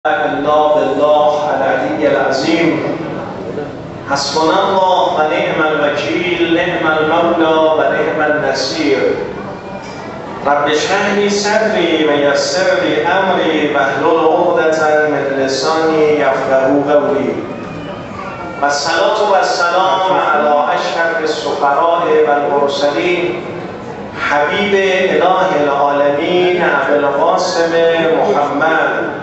الله بالله العلی العظیم حسبنا الله و نعم الوکیل نعم المولا و نعم النصیر رب اشرح لی صدری و یسر لی امری واحلل عقدة من لسانی یفقهوا قولی و الصلاة و السلام علی اشرف السفراء و المرسلین حبیب اله العالمین ابوالقاسم محمد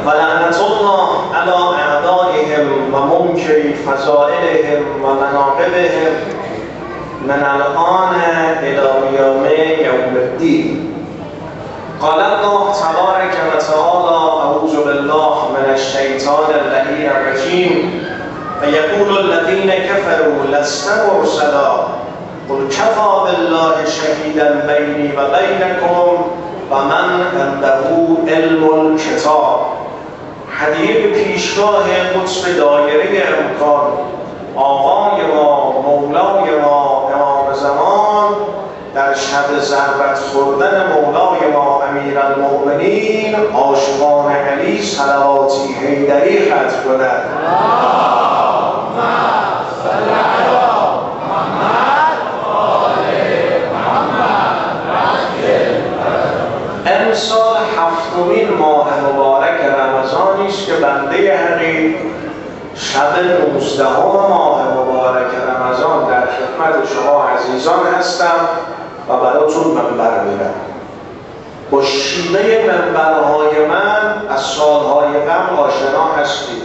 و لعنت الله علی اعدائهم و منکری فضائلهم و مناقبهم من الآن الی یوم الدین. قال الله تبارک و تعالی اعوذ بالله من الشیطان اللعین الرجیم و یقول الذین کفروا لست مرسلا قل کفی بالله شهیدا بینی و بینکم و من عنده علم الکتاب. هدیه به پیشگاه قطب دایره امکان آقای ما مولای ما امام زمان در شب ضربت خوردن مولای ما امیرالمؤمنین عاشقان علی صلواتی حیدری ختم کند. امسال هفتمین ماه مبارک رمضانی است که بنده حقیر شب 19 ماه مبارک رمضان در خدمت شما عزیزان هستم و براتون منبر میرم. با شیوه منبرهای من از سالهای قبل آشنا هستید.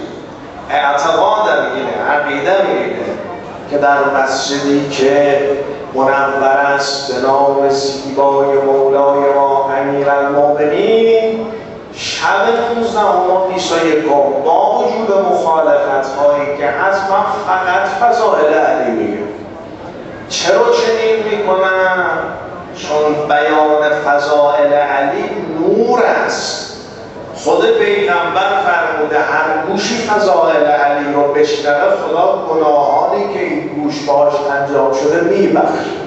اعتقادم اینه، عقیدم اینه که در مسجدی که منور است به نام زیبای مولای ما امیرالمؤمنین شب 19 و 21 با وجود مخالفت هایی که از من فقط فضائل علی میگه. چرا چنین میکنم؟ چون بیان فضائل علی نور است. خود پیغمبر فرموده هر گوشی فضائل علی رو بشنوه خدا گناهانی که این گوش باش انجام شده میبخشه.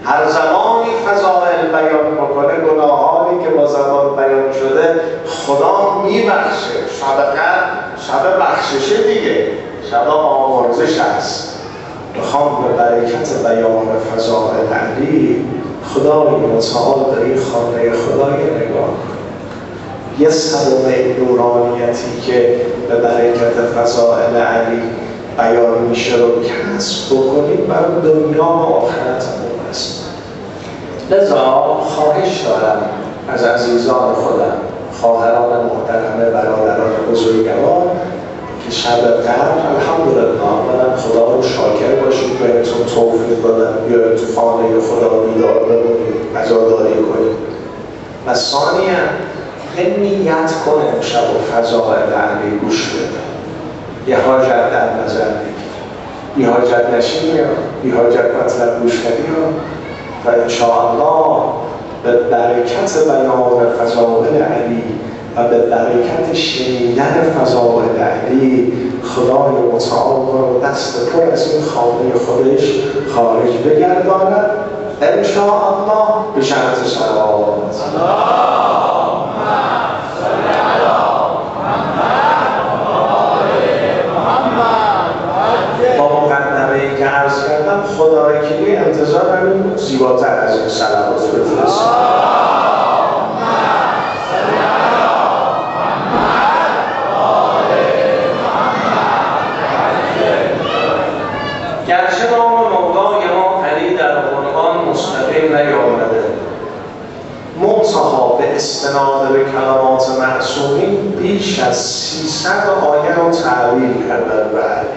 هر زمانی فضائل بیان بکنه گناهانی که با زبان بیان شده خدا میبخشه. شب قدر شب بخششه دیگه، شب آمرزش است. بخوام به برکت بیان فضائل علی خدای متعال در این خانه خدای نگاه یه صدمه نورانیتی که به برکت فضائل علی بیان میشه رو کسب بکنید برای دنیا و آخرتمون است. لذا خواهش دارم از عزیزان خودم، خواهران محترم، برادران بزرگوار که شب قدر الحمدلله منم خدا رو شاکر باشید بهتون توفیق دادم بیاید تو خانه خدا بیدار بمونید، عزاداری کنید. و ثانیاً نیت کنه امشب و فضائل علی گوش بده. یه حاجت در نظر بگیر، بی حاجت نشین یا بی حاجت مطلب گوش کنی و انشاءالله به برکت بیان فضائل علی و به برکت شنیدن فضائل علی خدای متعال رو دست پر از این خانه خودش خارج بگرداند انشاءالله به شرط صلوات. با مقدمه‌ای که عرض کردم خدا وکیلی انتظار همین زیباتر از این صلوات بفرستید. گرچه نام مولای ما علی در قرآن مستقیم نیامده، منتها به استناد به کلمات معصومین بیش از 300 آیه رو تعبیر کردن به علی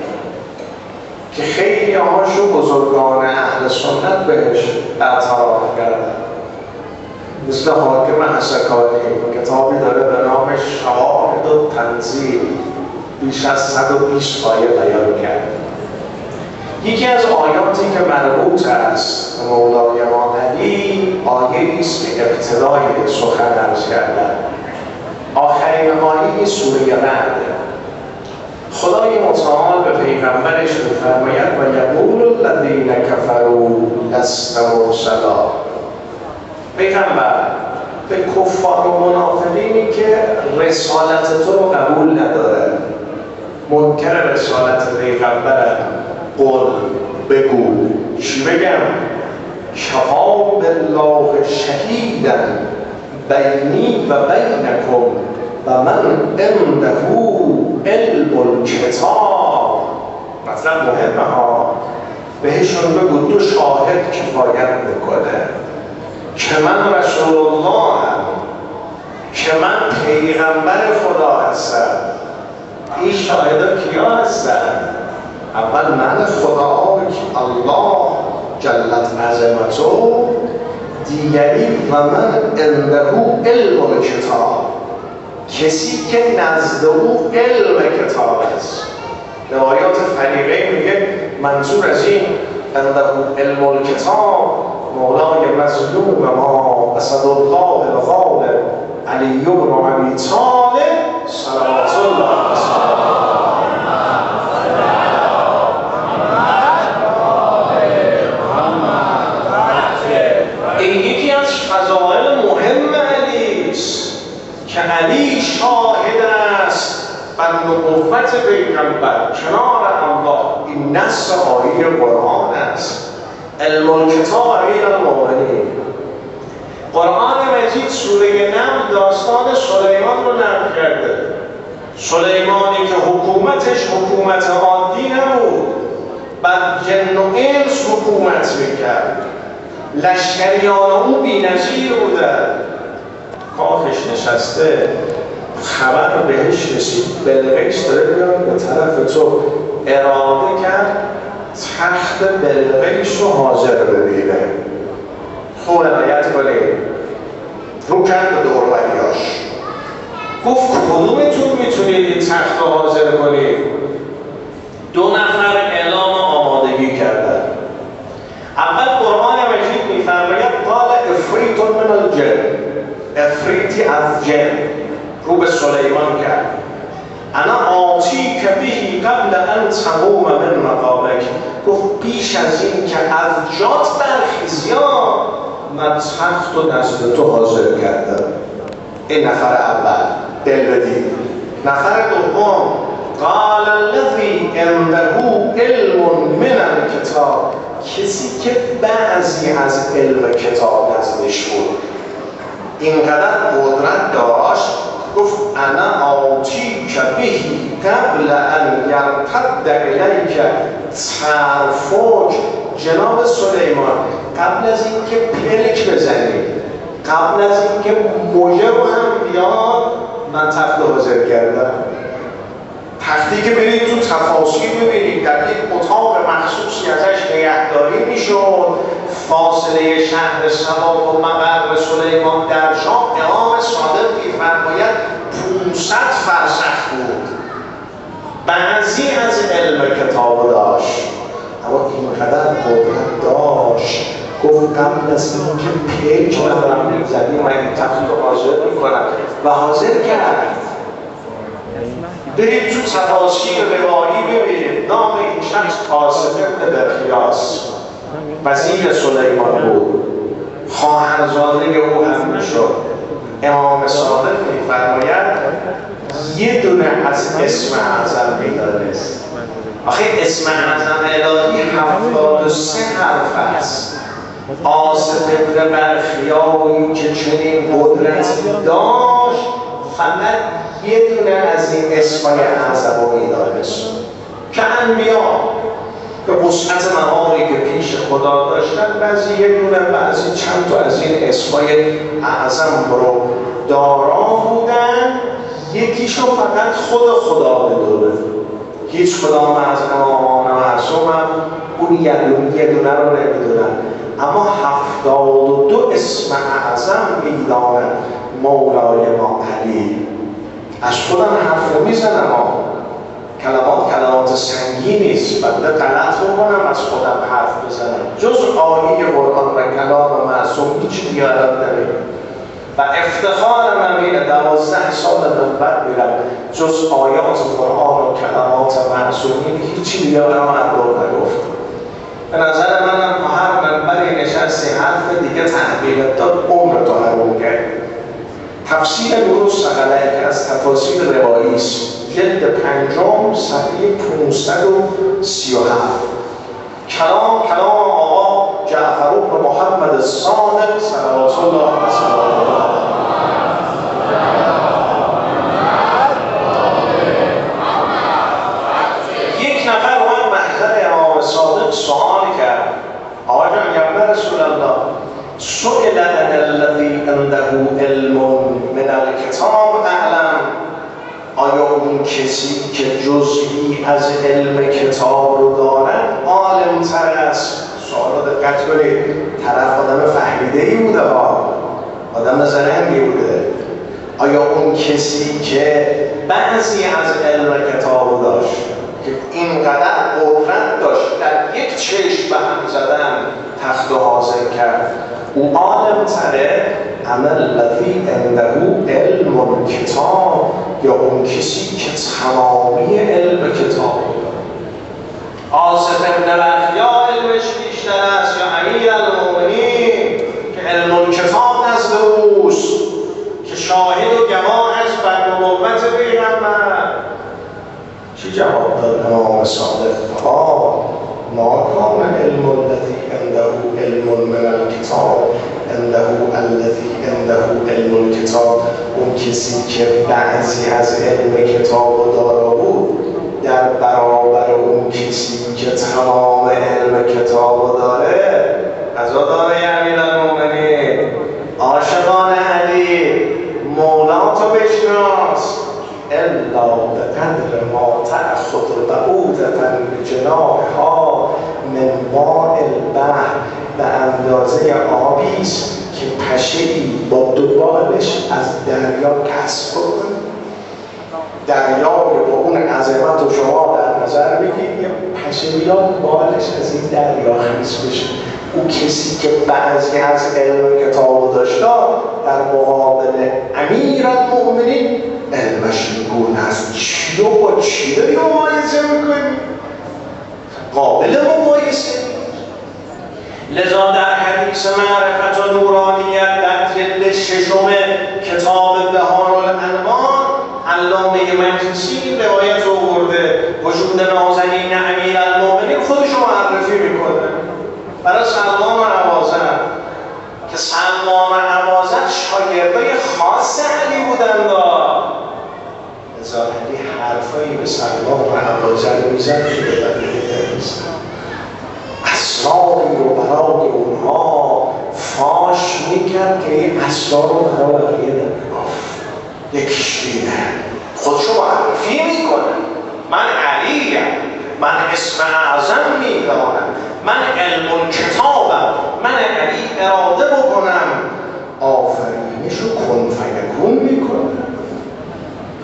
که خیلی هاشو بزرگان اهل سنت بهش اعتراف کردن. مثل حاکم حسکانی کتابی داره به نام شواهد التنزیل بیش از 120 آیه بیان کرد. یکی از آیاتی که مربوط است به مولای ما علی آیه‌ای است که ابتدای سخن عرض کردن. آخرین آیه سوره رعد خدای متعال به پیغمبرش می‌فرماید و یقول الذین کفروا لست مرسلا. پیغمبر به کفار و منافقینی که رسالت تو رو قبول نداره، منکر رسالت پیغمبرن، قل بگو. چی بگم؟ کفا بالله شهیدا بینی و بینکم و من عنده علم الکتاب. مطلب مهمه ها، بهشون بگو دو شاهد کفایت میکنه که من رسول الله هم، که من پیغمبر خدا هستم. این شاهدان کیا هستن؟ اول من خدا که الله جلت عظمته، دیگری و من عنده علم الکتاب، کسی که نزد او علم کتاب است. روایات فریقه میگه منظور از این عنده علم الکتاب مولای مظلوم و ما اسد الله الغالب علی بن ابی طالب صلوات الله علیه. این یکی از فضائل مهم علی است که علی شاهد است بر نبوت پیغمبر کنار الله. این نص آیه قرآن است. علم الکتاب امیر المؤمنین. قرآن مجید سوره نمل داستان سلیمان رو نقل کرده. سلیمانی که حکومتش حکومت عادی نبود، بر جن و انس حکومت میکرد. لشکریان او بی‌نظیر بودن. کافش نشسته، خبر بهش رسید بلقیس داره بیان به طرف تو، اراده کرد تخت بلقیس رو حاضر ببینه. خوب عنایت کنید، رو کرد به دوروریاش، گفت کدومتون میتونید این تخت رو حاضر کنید؟ 2 نفر اعلام آمادگی کردن. اول قرآن مجید میفرماید قال افریت من الجن، افریتی از جن رو به سلیمان کرد، انا آتی که بهی قبل ان تقوم من مقامک. گفت پیش از این که از جات برخیزیا من تخت و نزد تو حاضر کردم. این نفر اول، دل بدید. نفر دوم قال الذی عنده علم من الکتاب، کسی که بعضی از علم کتاب نزدش بود، اینقدر قدرت داشت، گفت انا آتی که بهی قبل ان یرتد الیک طرفک. جناب سلیمان قبل از اینکه پلک بزنی، قبل از اینکه موجه رو هم بیاد، من تخت حاضر کردم. تختی که برید تو تفاصیل ببینید، در یک اتاق مخصوصی ازش نگهداری میشد. فاصله شهر سبا و مقر سلیمان در شام امام صادق میفرماید 500 فرسخ بود. بعضی از علم کتاب داشت، اما اینقدر قدرت داشت، گفت قبل از اینکه پیچ ندارم میزدی من این تخت رو حاضر میکنم و حاضر کرد. برید تو تفاصیل روایی ببینید، نام این شخص قاسم بن برخیاس وزیر سلیمان بود، خواهرزاده او هم میشد. امام صادق میفرماید یه دونه از اسم اعظم میدانست. آخه اسم اعظم الهی 73 حرف است. آصف ابن برخیایی که چنین قدرتی داشت فقط یه دونه از این اسمای اعظم رو میدانست که انبیا به وسعت مقامی که پیش خدا داشتن بعضی یه دونه، بعضی چند تا از این اسمای اعظم رو دارا بودن. یکیشو فقط خدا بدونه، هیچ کدام از امامان معصوم هم اون یه دونه رو نمیدونن، اما 72 اسم اعظم میدانن مولای ما علی. از خودم حرف میزنم، کلمات سنگینی است، بنده غلط میکنم از خودم حرف بزنم. جز آیه قرآن و کلام معصوم هیچ دیگران نمید. و افتخار من اینه 12 سال من بعد میرم جز آیات قرآن و کلمات معصومین هیچی دیگه برام ابرار نگفت. به نظر منم تو هر منبری نشستی حرف دیگه تحقیقت داد عمر تو حروم کرد. تفسیر دروس ثقلین که از تفاسیر روایی است، جلد 5 صفحه 537. کلام آقا جعفر بن محمد الصادق صلوات الله علیه. یک نفر اومد محضر امام صادق سوال کرد. آقا جان یا رسول الله سئل عن الذی عنده علم من الکتاب اعلم، آیا اون کسی که جزئی از علم کتاب رو دارد عالم تر است؟ سوال رو دقت کنید، طرف آدم فهمیده‌ای بوده ها، آدم زرنگی بوده. آیا اون کسی که بعضی از علم کتاب رو داشت که اینقدر قدرت داشت در یک چشم به هم زدن تخت و حاضر کرد، او عالم تره ام الذی عنده علم کتاب، یا اون کسی که تمامی علم کتاب داره؟ آصف ابن بخیا علمش بیشتر است یا امیر المؤمنین که علم کتاب نزد اوست که شاهد و گواه است بر نبوت پیغمبر؟ چی جواب داد امام صادق؟ ما کان علم الذی عنده علم من الکتاب عنده الذی عنده علم الکتاب، اون کسی که بعضی از علم کتاب دارا بود در برابر اون کسی که تمام علم کتاب داره عزا داره. امیر المؤمنین عاشقان علی مولا تو بشناس، الا بقدر ما تأخذ بعودة بجناحها من ماء البحر، به اندازه آبی است که پشه‌ای با دو بالش از دریا کسب کنه. دریا با اون عظمت رو شما در نظر بگید، یه پشه‌یات بالش از این دریا خیس بشه. اون کسی که بعضی از علم کتاب داشته در مقابل امیر المؤمنین علمش نگون از چی رو با چی داری مقایسه میکنی؟ قابل مقایسه. لذا در حدیث معرفت و نورانیت در جلد 6 کتاب بهارالانوار علامه مجلسی روایت آورده وجود نازنین امیر المؤمنین خودشو معرفی میکنه برای سلمان و عوازن، که سلمان و عوازن شاگردای خاص علی بودند. لذا علی حرفایی به سلمان و عوازن میزد که به بقیه نیست، اسراری رو برای اونها فاش میکرد که این اسرار رو برای بقیه نمیگفت. یکیش اینه، خودشو معرفی میکنه، من علیم، من اسم اعظم میدانم، من علم کتابم، من علی اراده بکنم، آفرینشو کن فیکون میکنه.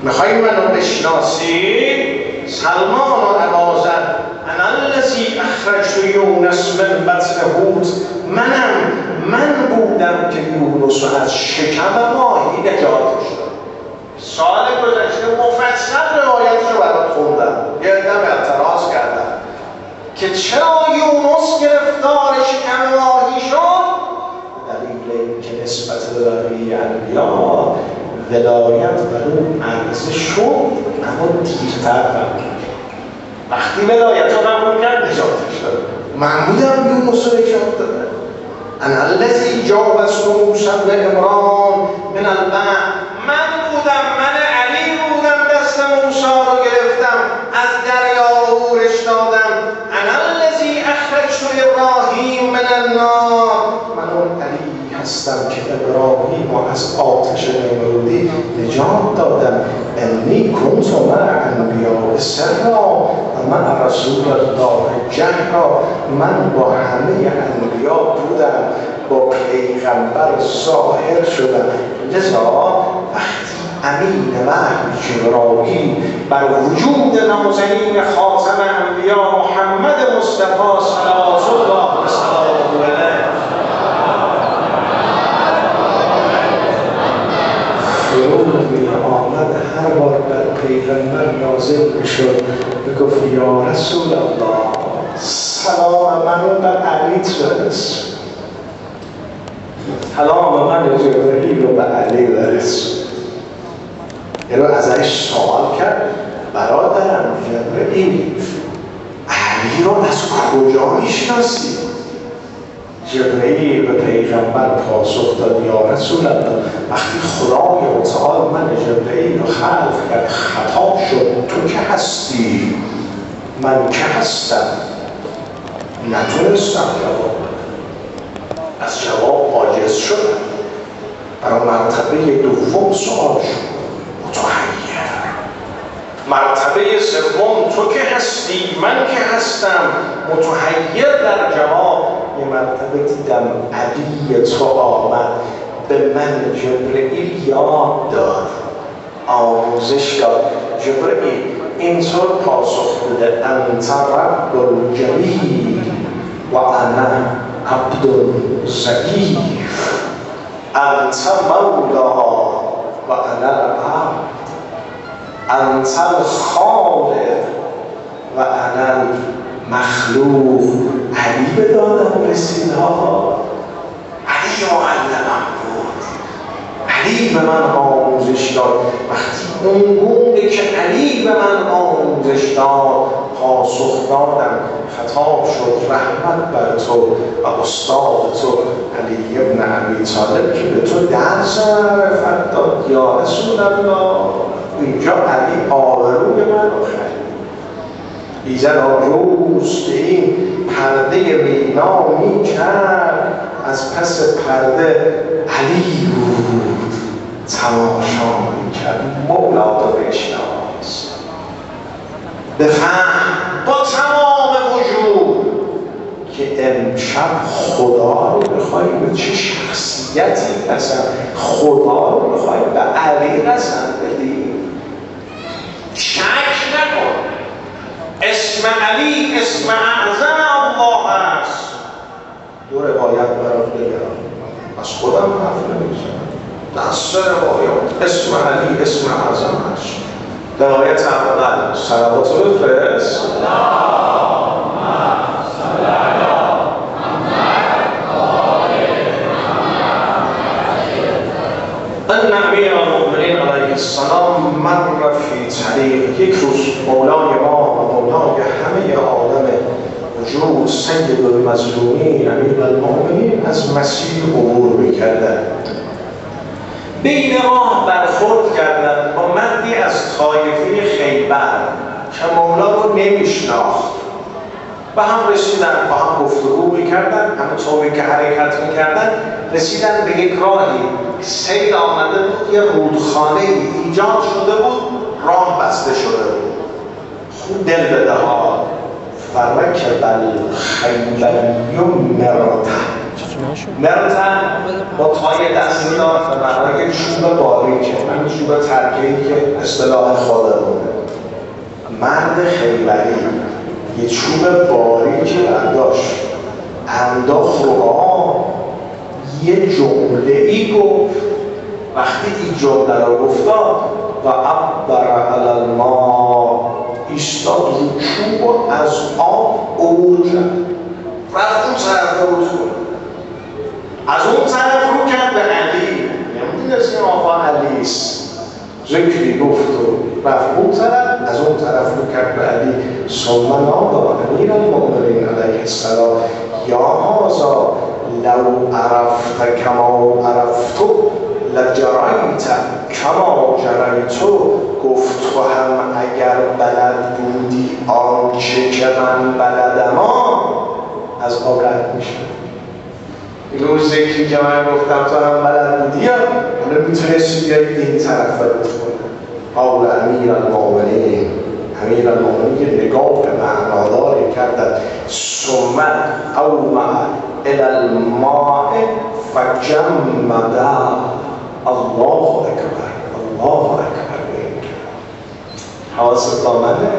میخوایی منو بشناسی؟ سلمان و عوازن انا الذی اخرجت یونس من بطن حوت، من بودم که یونس از شکم ماهی نجاتش داد. سال گذشته مفصل روایتش رو برات خوندم، یه دم اعتراض کردم که چرا یونس گرفتار شکم ماهی شد؟ دلیل اینکه نسبت به بقیه انبیا ولایت بر اون عرضه شد، اما دیرتر قبول. وقتی ولایت رو قبول کرد نجاتش داد. محمودم یونس رو نجات داده. انا الذی جاوزت موسی بن عمران من البحر، من بودم، من علی بودم دست موسی رو گرفتم از دریا عبورش دادم. انا الذی اخرجت ابراهیم من النار، من اون علی هستم که ابراهیم رو از آتش نمرودی نجات دادم. انی کنت مع انبیاء سرا و مع رسول الله جهرا، من با همه انبیا بودم، با پیغمبر ظاهر شدم. لذا وقتی امین وحی جبرائیل بر وجود نازنین خاتم انبیا محمد مصطفی صلوات الله و سلامه علیه هر بار بر پیغمبر نازل میشد میگفت یا رسول الله سلام منو بر علیت برس، سلام من جبرئیل رو به علی برس. یعنی ازش سوال کرد برادرم جبرئیل علی رو از کجا میشناسی؟ جبرئیل به پیغمبر پاسخ داد یا رسول الله وقتی خدای متعال من جبرئیل رو خلق کرد خطاب شد تو که هستی من که هستم، نتونستم جواب از جواب عاجز شدم. برای مرتبه دوم سوال شد متحیر، مرتبه سوم تو که هستی من که هستم، متحیر در جواب. یه مرتبه دیدم علی تو آمد به من جبرئیل یاد داد آموزش داد. جبرئیل اینطور پاسخ بده انت رب الجلیل و انا عبد ضعیف، انت مولا و انا العبد، انت الخالق و انا المخلوق. علی به دادم رسید ها، علی معلمم بود، علی به من آموزش داد. وقتی اون گونه که علی به من آموزش داد پاسخ دادم خطاب شد رحمت بر تو و استاد تو علی ابن ابی طالب که به تو درس معرفت داد. یا رسول الله اینجا علی آبروی من رو خرید. ایزن روز که این پرده مینا می کرد از پس پرده علی بود تماشا می کرد. مولا تو بشناس بفهم با تمام وجود که امشب خدا رو بخوای به چه شخصیتی قسم، خدا رو بخوای به علی قسم بدی. شک نکن اسم علی اسم اعظم الله است. دو روایت برات بگم از خودم حرف نمیزنم، دست روایات اسم علی اسم اعظم است. روایت اول صلوات رو بفرست ان امیر المؤمنین علیه السلام مر فی طریق. یک روز مولای ما و مولای همه عالم وجود سید المظلومین امیر المؤمنین از مسیر عبور میکردند. بین راه برخورد کردند با مردی از طایفه خیبر که مولا رو نمیشناخت. و هم رسیدن با هم گفتگو میکردن، همونطوری که حرکت میکردن رسیدن به یک راهی. سیل آمده بود، یه رودخانه ایجاد شده بود، راه بسته شده بود. خود دل بده ها فرکب الخیبریون مرتن با تای دستی دار به معنای یک چوب باریکه، این چوب ترکه‌ای که اصطلاح خودمونه. مرد خیبری یه چوب باریک برداشت انداخت رو یه جمله ای گفت. وقتی این جمله رو گفتا و عبر علی الماء ایستاد رو چوب و از آب عبور کرد، رفت اون طرف رو از اون طرف رو کرد به علی. نمیدونست این آقا علیست، ذکری گفت و رفت اون طرف، از اون طرف رو کرد به علی. ثم نادى امیر المؤمنین علیه السلام یا هذا لو عرفت کما عرفت لجریت کما جریت. گفت تو هم اگر بلد بودی آنچه که من بلدم از آب رد میشه. این روز ذکری که من گفتم تو هم بلد بودی حالا میتونستی بیایی این طرف رو کنی. قول امیر المؤمنین، امیر المؤمنین نگاه به معناداری کردن. ثم اومع الى الماء فجمد. الله اکبر الله اکبر. حواست آمده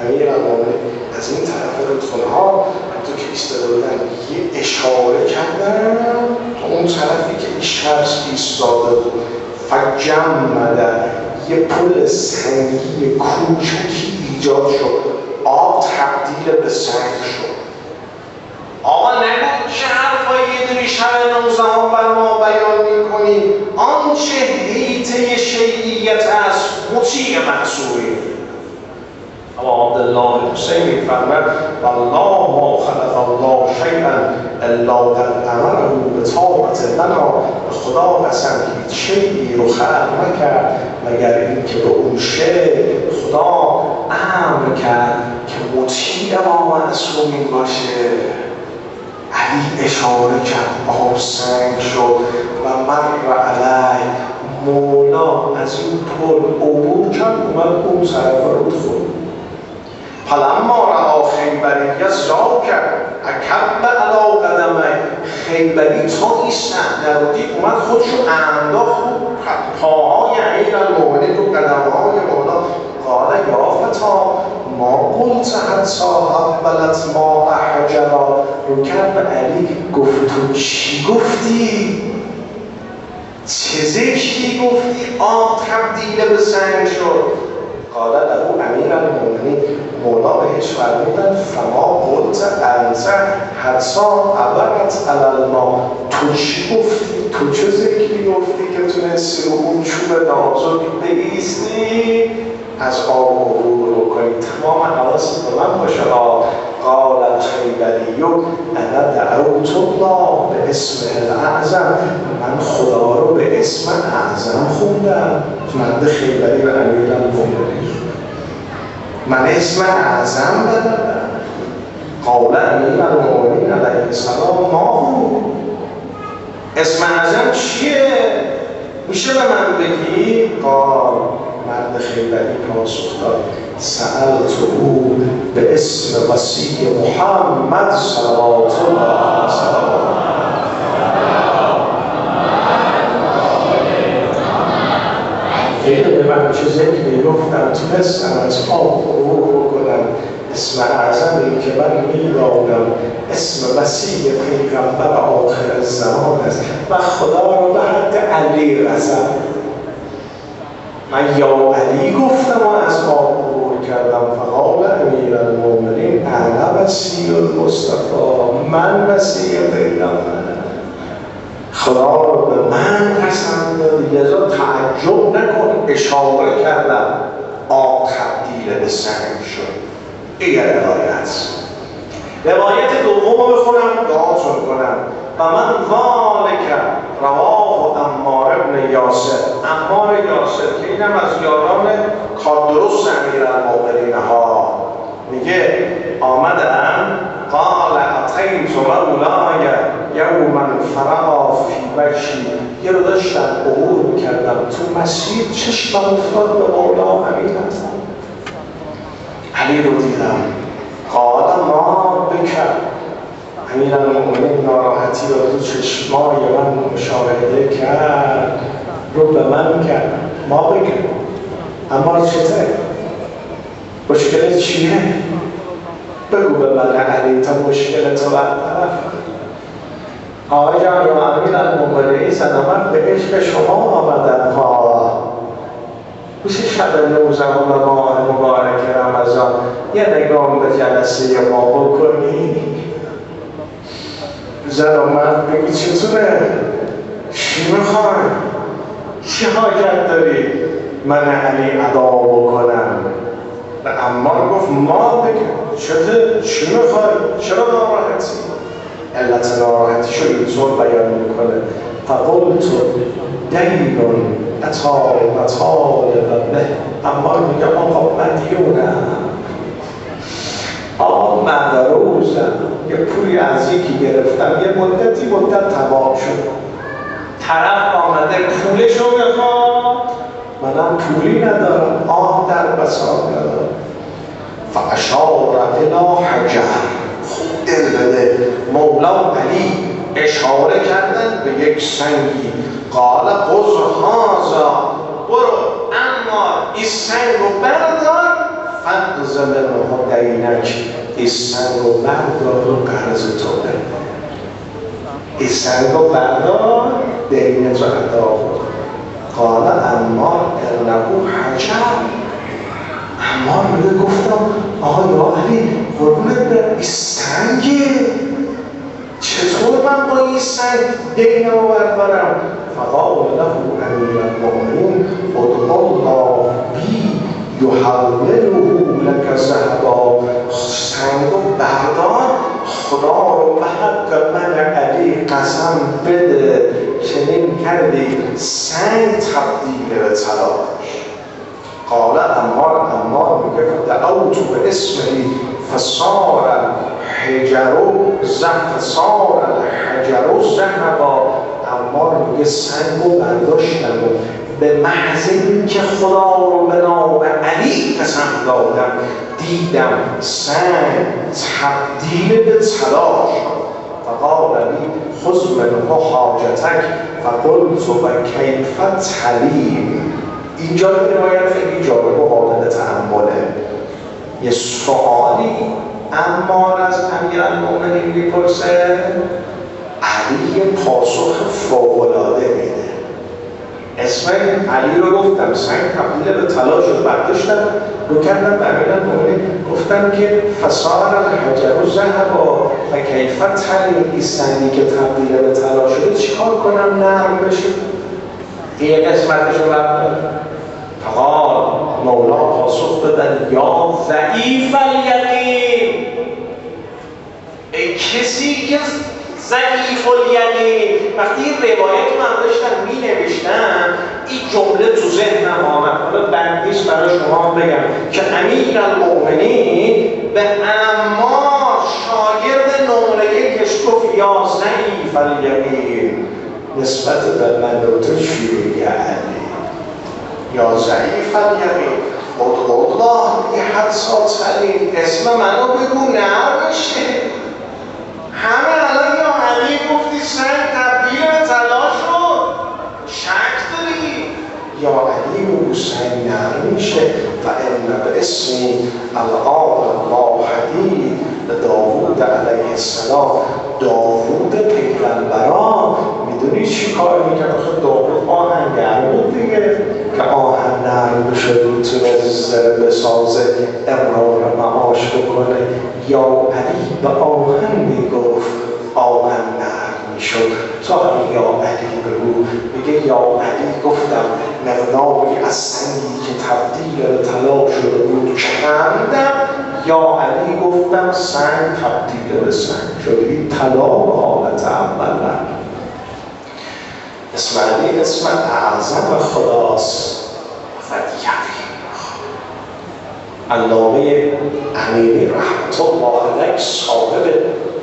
امیر المؤمنین از این طرف رودخونه ها تو که ایستاده بودن یه اشاره کردن تو اون طرفی که این شخص ایستاده بود. فجمد یه پل سنگی کوچکی ایجاد شد، آب تبدیل به سنگ شد. آقا نگو چه حرفایی یه دونی شب 19 بر ما بیان میکنی، آنچه حیطه شیعیت است مطیع منصوری. اما عبدالله حسین میفرمد والله ما خلق الله شیئا الا قد امره بطاعت لنا، به خدا قسم هیچ شیئی رو خلق نکرد مگر اینکه به اون شیء خدا امر کرد که مطیع ما معصومین باشه. علی اشاره کرد، آب سنگ شد و مر علی، مولا از این پل عبور کرد، اومد اون طرف رو خود. فلما رأى خیبری زاک اکب علی قدمه، خیبری تا این صحنه رو دید اومد خودشو انداخت پاهای امیرالمؤمنین رو قدمهای مولا. قال یا فتا ما قلت حتی حبلت ما حجرا، رو کرد به علی گفت تو چی گفتی؟ چه ذکری گفتی آب تبدیل به سنگ شد؟ قال له امیرالمؤمنین، مولا بهش فرمودن فما قلت انت حتی عبرت علی الماء، تو چی گفتی؟ تو چه ذکری گفتی که تونستی رو اون چوب نازک بایستی از آب عبور بکنی؟ تمام حواست به من باشه. قال الخیبری انا دعوت الله به اسم الاعظم، من خدا رو به اسم اعظم خوندم. من خیبری و امیرالمؤمنین، من اسم اعظم بدم. قال امیرالمؤمنین علیه السلام ما اسم اعظم چیه؟ میشه به من بگی؟ قال مرد خیبری پاسخ داد سألت او به اسم وصی محمد صلوات الله سلام. به من چه ذکری گفتم تونستم از آب عبور بکنم. اسم اعظمی که من میدانم اسم وصی پیغمبر آخر الزمان است و خدا رو به حد علی رسم. من یا علی گفتم و از آب عبور کردم. فقال امیرالمؤمنین انا وصی المصطفی، من وصی پیغمبرم، خدا رو به من قسم دادی. لذا تعجب نکن، اشاره کردم آب تبدیل به سنگ شد. این روایت. روایت دوم رو بخونم دعاتون کنم. و من ذالک رواه عمار ابن یاسر، عمار یاسر که اینم از یاران کاردرست امیرالمؤمنین ها، میگه آمدم قال اتیت مولای یوما فرغ فی وجهی، یه رو داشتم عبور میکردم تو مسیر چشمم افتاد به مولا امین هستم، علی رو دیدم. قال ما بکر، امیرالمؤمنین ناراحتی رو تو چشمای من مشاهده کرد، رو به من کرد. ما بکر اما چطور؟ مشکل چیه؟ بگو به من علی تا مشکل تو برطرف کن. آقای جان یا امیرالمؤمنین سلامت به عشق شما آمدن ها. میشه شب 19 ماه مبارک رمضان یه نگاه به جلسه ما بکنی؟ زن و مرد بگی چطوره؟ چی میخوای؟ چی حاجت داری؟ من علی ادا بکنم. و عمار گفت ما بگم چی میخوای؟ چرا ناراحتی؟ علت ناراحتی شو اینطور بیان میکنه. فقلت دینون اطال و به، عمار میگه آقا مدیونم، آقا مدروزم، یه پولی از یکی گرفتم، یه مدت تمام شد، طرف آمده پولشو میخواد، منم پولی ندارم، در بساط ندارم. فاشار الی حجر، خوب دل بده، مولا علی اشاره کردن به یک سنگی. قال خذ هذا، برو عمار این سنگ رو بردار، فقض منه دینک، این سنگ رو بردار و قرض تو بده، این سنگ رو بردار دینت رو ادا کن. قال عمار له حجر. عمار میگه گفتم آقا یا علی قربونت برم این سنگه، چطور من با این سنگ دینمو بردارم؟ فقال له امیر المؤمنین ادعو الله بی یحولله لک ذهبا، سنگو بردار خدا رو به حق من علی قسم بده چنین کردی سنگ تبدیل به طلا. قال عمار میگه دعوت به اسمه فصار الحجر ذهبا. عمار میگه سنگ رو برداشتم و به محض اینکه خدا رو به نام علی قسم دادم دیدم سنگ تبدیل به طلا شد. فقال علی خذ منه حاجتک فقلت و کیف تلیم. اینجا روایت خیلی جالب و قابل تأمله. یه سوالی عمار از امیرالمؤمنین میپرسه، علی یه پاسخ فوق‌العاده میده. اسم علی رو گفتم سنگ تبدیل به طلا شد، برداشتم رو کردم به امیرالمؤمنین گفتم که فصار الحجر ذهبا و کیف تلیم، این سنگی که تبدیل به طلا شده چیکار کنم نرم بشه؟ این قسمتش رو برداشت. فقال مولا پاسخ دادن یا ضعیف الیقین، ای کسی که ضعیف الیقین. وقتی این روایت من داشتم می نوشتم این جمله تو ذهنم آمد، حالا بندیش برای شما بگم که امیرالمؤمنین به عمار شاگرد نمره یکش گفت یا ضعیف الیقین نسبت به من رو تو چیه علی یا ضعیف الیقین ادعو الله یه حدسا تلیم، اسم منو بگو نر بشه. همه الان یا علی گفتی سنگ تبدیل به طلا شد، شک داری؟ یا علی بگو سنگ نر میشه. و ان به اسمی الان الله حدید داوود علیه السلام. داوود پیغمبران میدونی چی کار میکنه؟ آخه داوود آهنگر بود دیگه، که آهن نرم بشه رو تو رزیزه بسازه امرار معاش بکنه. یا علی به آهن میگفت آهن نرم میشد. تا یا علی بگو، میگه یا علی گفتم مقداری از سنگی که تبدیل به طلا شده بود کندم. یا علی گفتم سنگ تبدیل به سنگ شد. این طلا به حالت اول رفت. اسم علی اسم اعظم خداست و یقین. علامه امیری رحمت الله علیه صاحب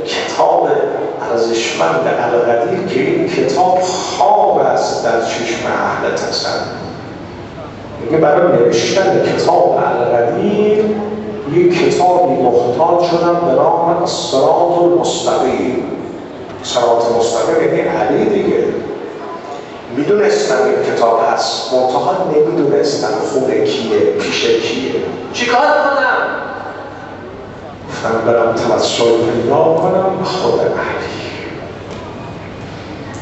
کتاب ارزشمند القدیر که این کتاب خواب است در چشم اهل تصوف، میگه برای نوشتن کتاب القدیر یک کتابی محتاج شدم به نام الصراط المستقیم. صراط مستقیم یعنی علی دیگه. میدونستم این کتاب هست، منتها نمیدونستم خونه کیه، پیش کیه، چیکار کنم؟ گفتم برم توسل پیدا کنم خود علی.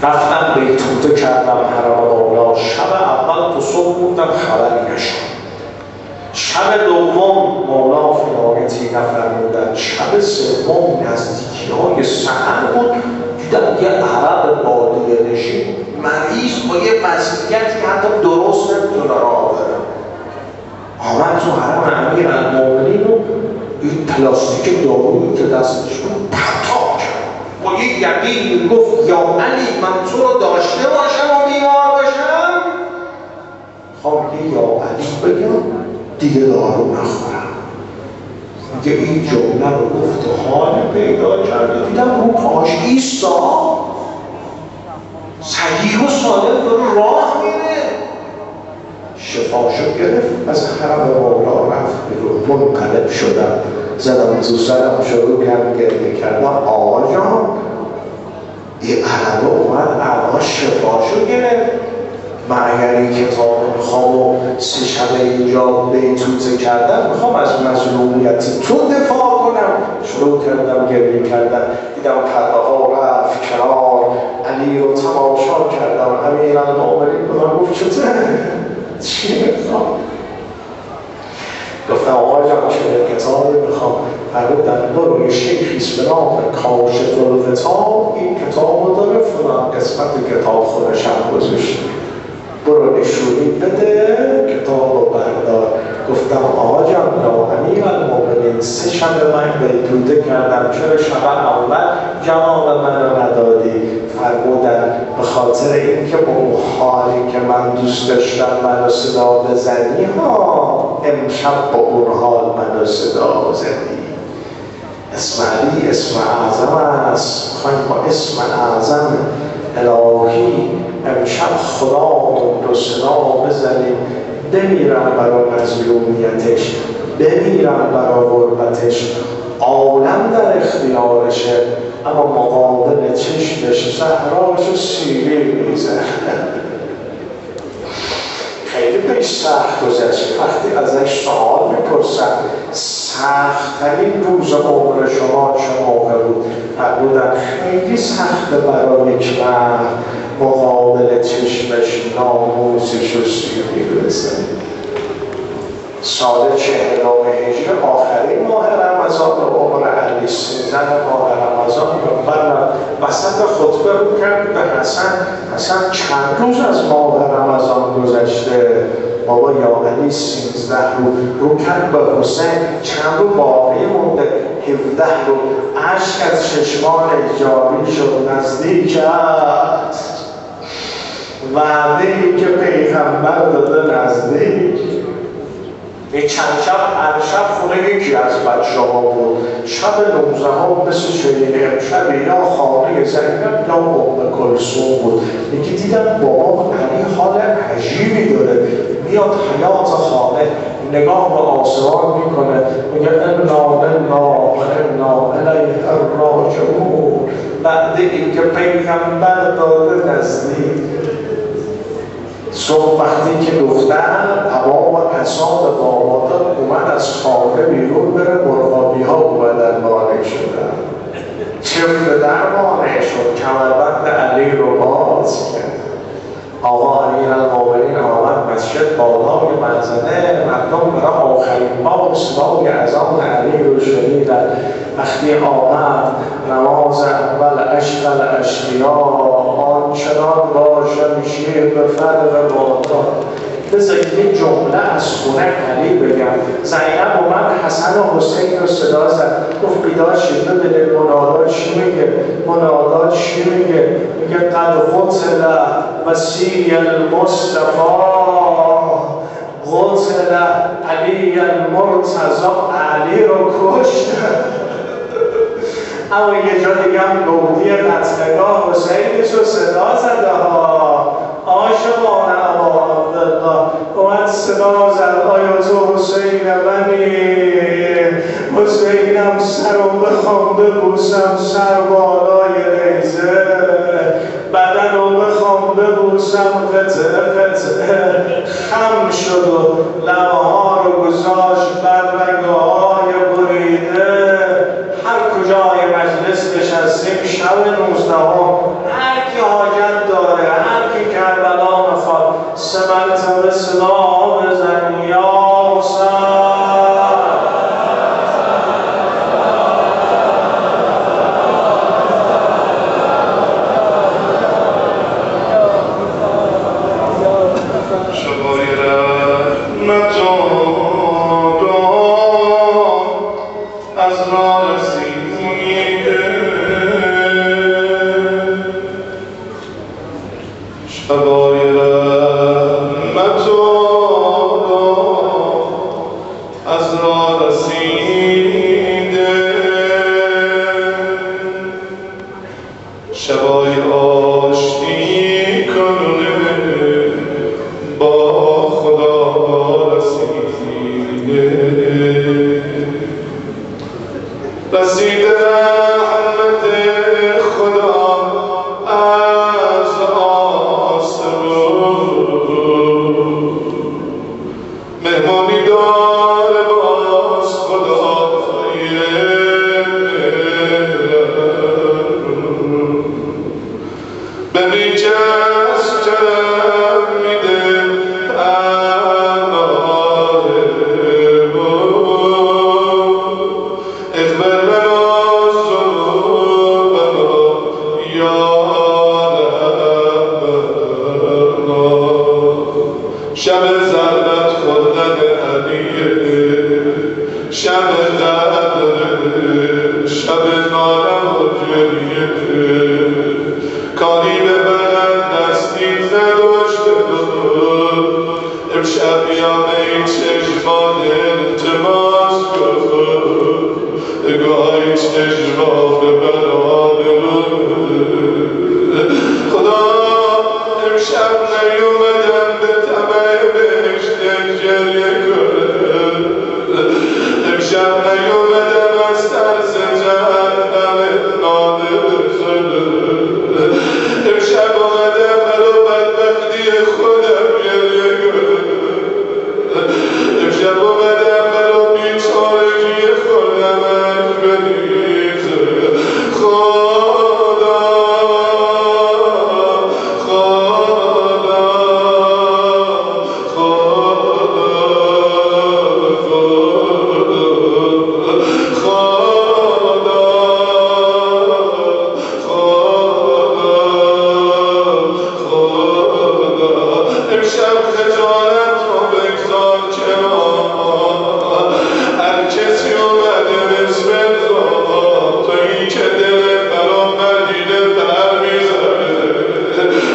رفتم بیتوته کردم حرم مولا. شب اول تو صبح بودم خبری نشد. شب دوم مولا فنایتی نفرمودن. شب سوم نزدیکی‌های سحر بود، دیدم یه عرب بادیه نشین مریض با یه وضعیتی حتی درست نمیتونه راه بره. آمد تو حرم امیرالمؤمنین و این پلاستیک دارویی که دستش بود پرتاب کرد. با یه یقین گفت یا علی من تو رو داشته باشم و بیمار باشم، خواه میگه یا علی بگم دیگه دارو نخورم. میگه این جمله رو گفت و حال پیدا کرده. دیدم رو پاش ایستا صحیح و سالم داره راه میره. شفاشو گرفت، از حرم مولا رفت بیرون. منقلب شدم، زدم تو سرم، شروع کردم گریه کردم. آقا جان این عربه اومد الان شفاشو گرفت. من اگر این کتاب میخوام و 3 شب اینجا بیتوته کردم، میخوام از مظلومیت تو دفاع کنم. شروع کردم گریه کردم. دیدم پرده ها رفت کنار، علی رو تماشا کردم. امیرالمؤمنین به من گفت چطوره؟ چی میخوام؟ گفتم آقا جان چه کتابی میخوام؟ فرمودن برو یه شیخیست به نام کاشف الغطا، این کتاب رو داره فلان قسمت کتاب خودش هم گذاشته، برو نشونی بده کتاب رو بردار. گفتم آقا جان یا امیرالمؤمنین 3 شب من بیدوده کردم، چرا شب اول جواب من رو ندادی؟ فرمودن به خاطر اینکه با اون حالی که من دوست داشتم منو صدا بزنی ها، امشب با اون حال منو صدا زدی. اسم علی اسم اعظم است، میخوایم با اسم اعظم الهی امشب خدامون رو صدا بزنیم، بمیرم برای مظلومیتش، بمیرم برای غربتش، عالم در اختیارشه اما مقابل چشمش زهراش و سیری میزن. خیلی پیش سخت گذشت. وقتی ازش سوال میپرسن سخت‌ترین روز عمر شما چه موقع بود؟ فرمودن خیلی سخته برای یک مرد مقابل چشمش ناموسش و سیری بزنه. سال 40 هجری آخرین ماه رمضان عمر علی 13 ماه رمضان بعد وسط خطبه رو کرد به حسن چند روز از ماه رمضان گذشته؟ بابا یا علی 13 رو کرد به حسین چند رو باقی مونده؟ 17 رو. اشک از چشمان جاری شد نزدیک است، وعده‌ای که پیغمبر داده نزدیک. یه چند شب هر شب خونه یکی از بچه ها بود. شب 19 ها مثل شیرین امشب یا خانه زینب یا ام کلثوم بود. یکی دیدم بابا علی حال عجیبی داره، میاد حیات خانه نگاه به آسمان میکنه میگه انا الیه راجعون. بعد اینکه پیغمبر داده نزدیک. صبح وقتی که دختر هوا و حساب دامادان اومد از خانه بیرون بره، مرغابی ها اومدن مانع شدن. چفت در مانع شد، کمربند علی رو باز کرد. آقا امیرالمؤمنین آمد مسجد بالای منزله، مردم برای آخرین بار صدای اذان علی رو شنیدن. وقتی آمد نماز اول اشغل اشقیا، آنچنان باشم شیر به فرق بادا. بذارید یه جمله از خونه علی بگم. زینب اومد حسن و حسین رو صدا زد، گفت بیدار شید ببینید منادات چی میگه. منادات چی میگه؟ میگه قد قتل وصی المصطفی قتل علی المرتضی. علی رو کشتن. اما یه جا دیگه هم گودی قتلگاه حسینش رو صدا زده ها. عاشقان ابا عبدالله اومد صدا زد آیا تو حسین منی؟ حسینم سر رو بخوام ببوسم سر بالای نیزه، بدن رو بخوام ببوسم قطعه قطعه. خم شد و لبه ها رو گذاشت بر رگه های بریده. هر کجای مجلس نشستیم شب 19 هر کی حاجت داره، هر کی کربلا میخواد 3 مرتبه صدا بزن یا حسین. Just کاری به بغل دستی نداشته امشب یاد این چشمان التماس کن گاهی چشمان ببران خدا امشب نیومدم به طمع بهشت گریه کنم امشب نیومدم از ترس جهنم ناله بزنم امشب آمدم برا بدبختی خودم گریه کنم امشب آمدم برا بیچارگی خودم بریزم خدا خدا امشب خجالت رو بگذار کنار هر کسی اومده بسم الله تویی که دلت برا مدینه پر میزنه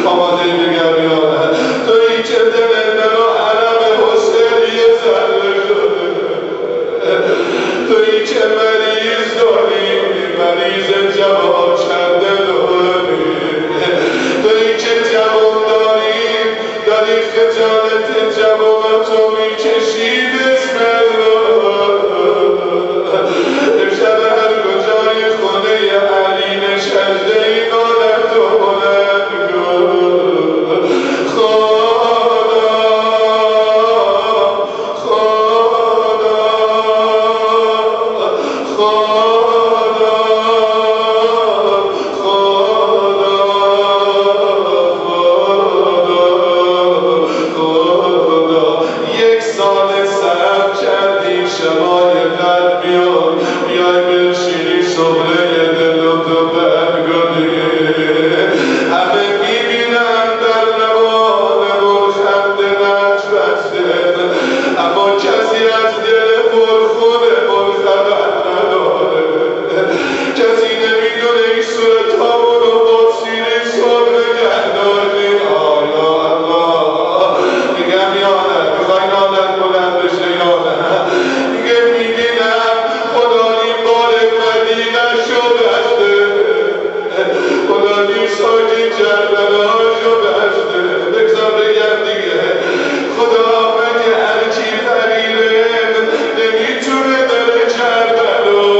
آماده بگم یادم تویی که دلت برا علم حسین یه ذره شده تویی که مریض داری مریض جواب کرده داری تویی که جواب داری خجالت جوابتو میکشی بسم الله امشب هر کجای خونه علی نشسته این آدمتو بلند کن خدا خدا خدا یک سال سرم کردیم شمای قلب بیای بنشینی صبره دل و تو برگاری همه میبینن در لبانمون خنده نشبسته اما کسی از دل پرخونمون خبر نداره کسی نمیدونه این صورتامون رو با سینه صبح نگه داریم آیا الله میگم یادم میخوای نادت بلند بشه یادم میگه میبینم خدا این بار مدینه شو بسته خدا این ساکی جربله ها شو بسته بگذار بگم دیگه خدا مگه هرچی فقیره نمیتونه بره کربلا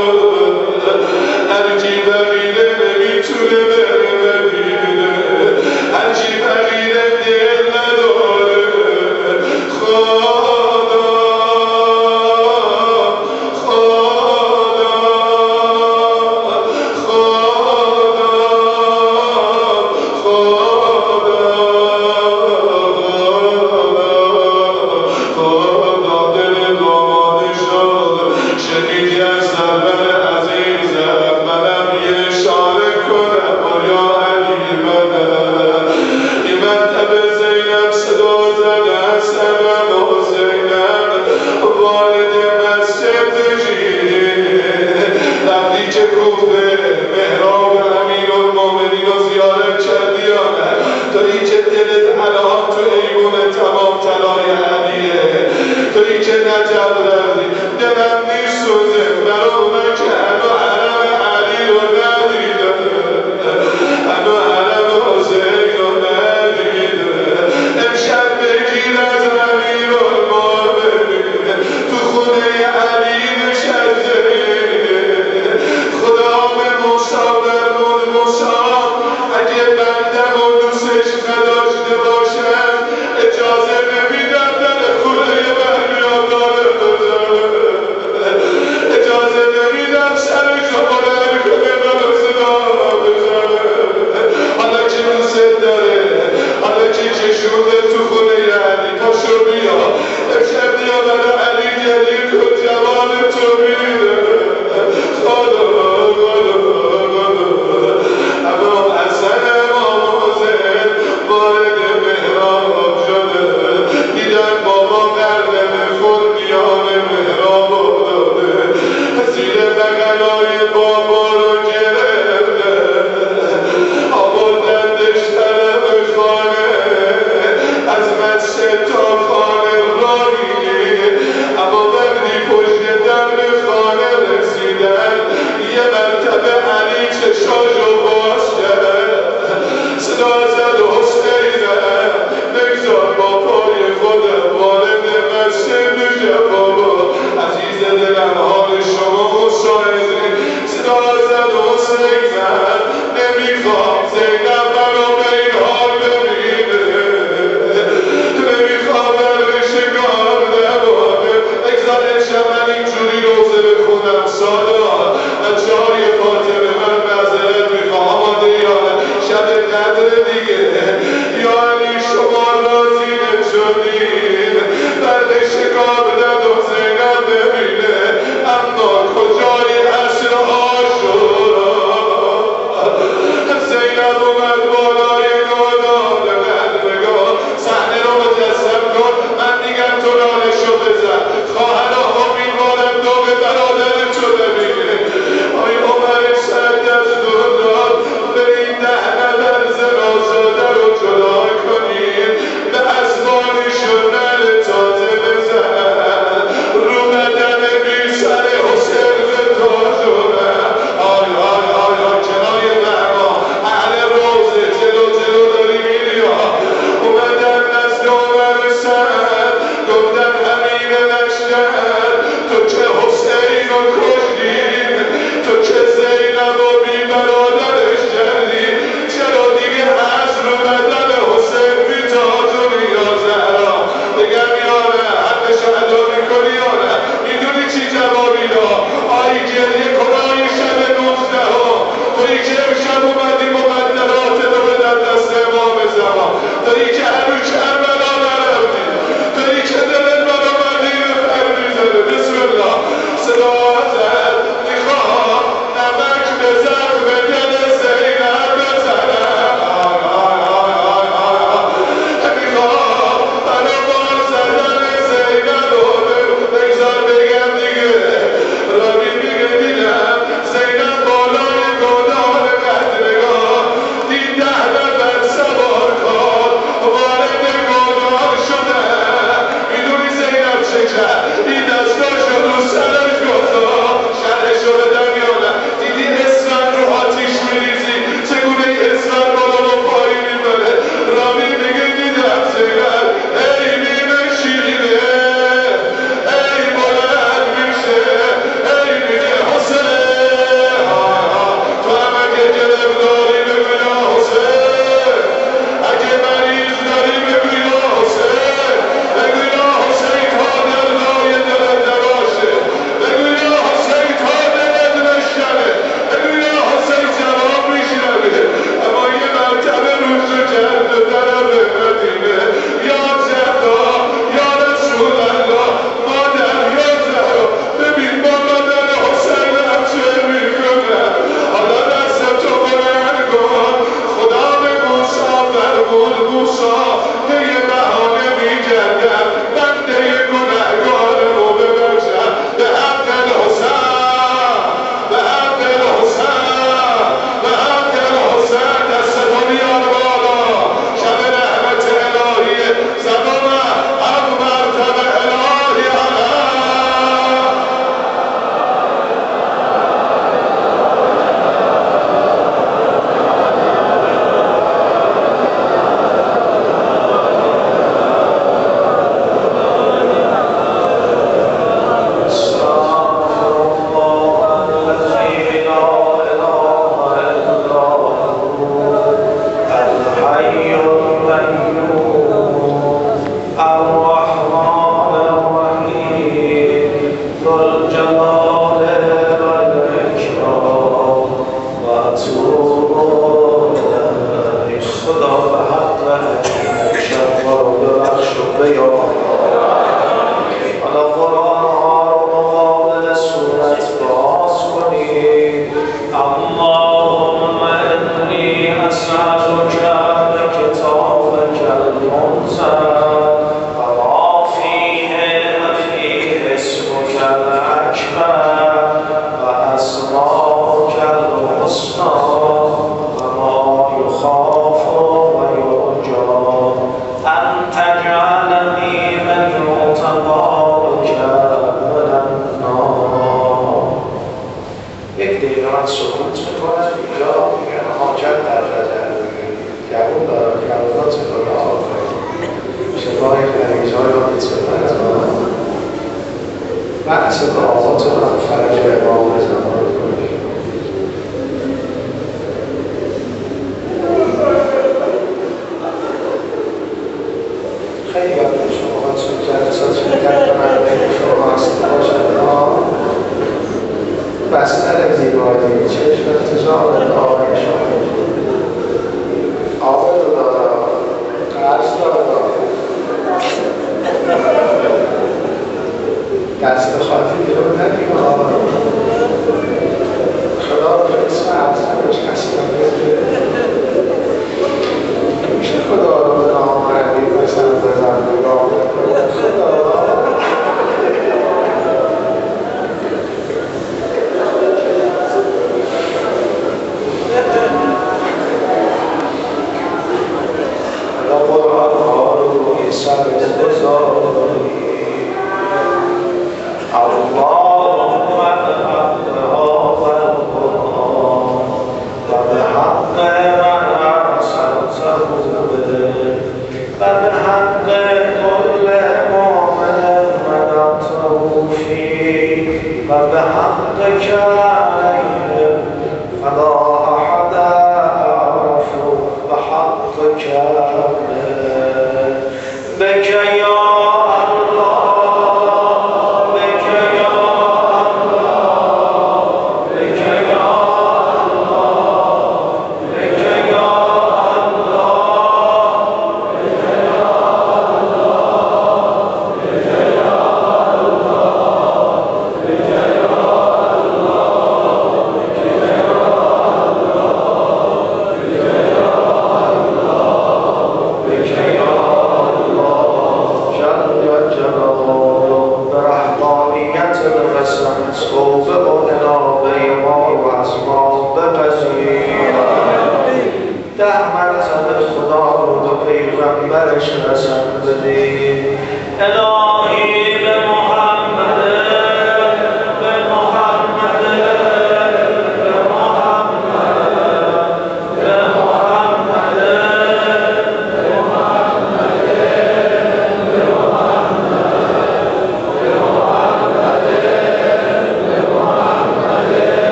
هرچی فقیره نمیتونه بره مدینه هرچی فقیره دل نداره خدا خدا خدا دل داماده شد شنیدی از سرور عزیزم منم یه اشاره کنم یا علی منم این مطلب زینب صدا زده سبب حسینم والد مسجد بشید وقتی که کوفه محراب امیرالمومنین رو زیارت کردی یا نه تویی که دلت الان تو ایوون تمام طلای علیه تویی که نجب رفتی دلم میسوزه برا اونا که هنو علم علی رو ندیدن هنو علم حسین رو ندیدن امشب بگیر از امیرالمومنین تو خونه علی نشسته خدا به موسی درمون موسی اگه بندم و دوستش نداشته باشم اجازه نمیدم در خونه بریادار بزنم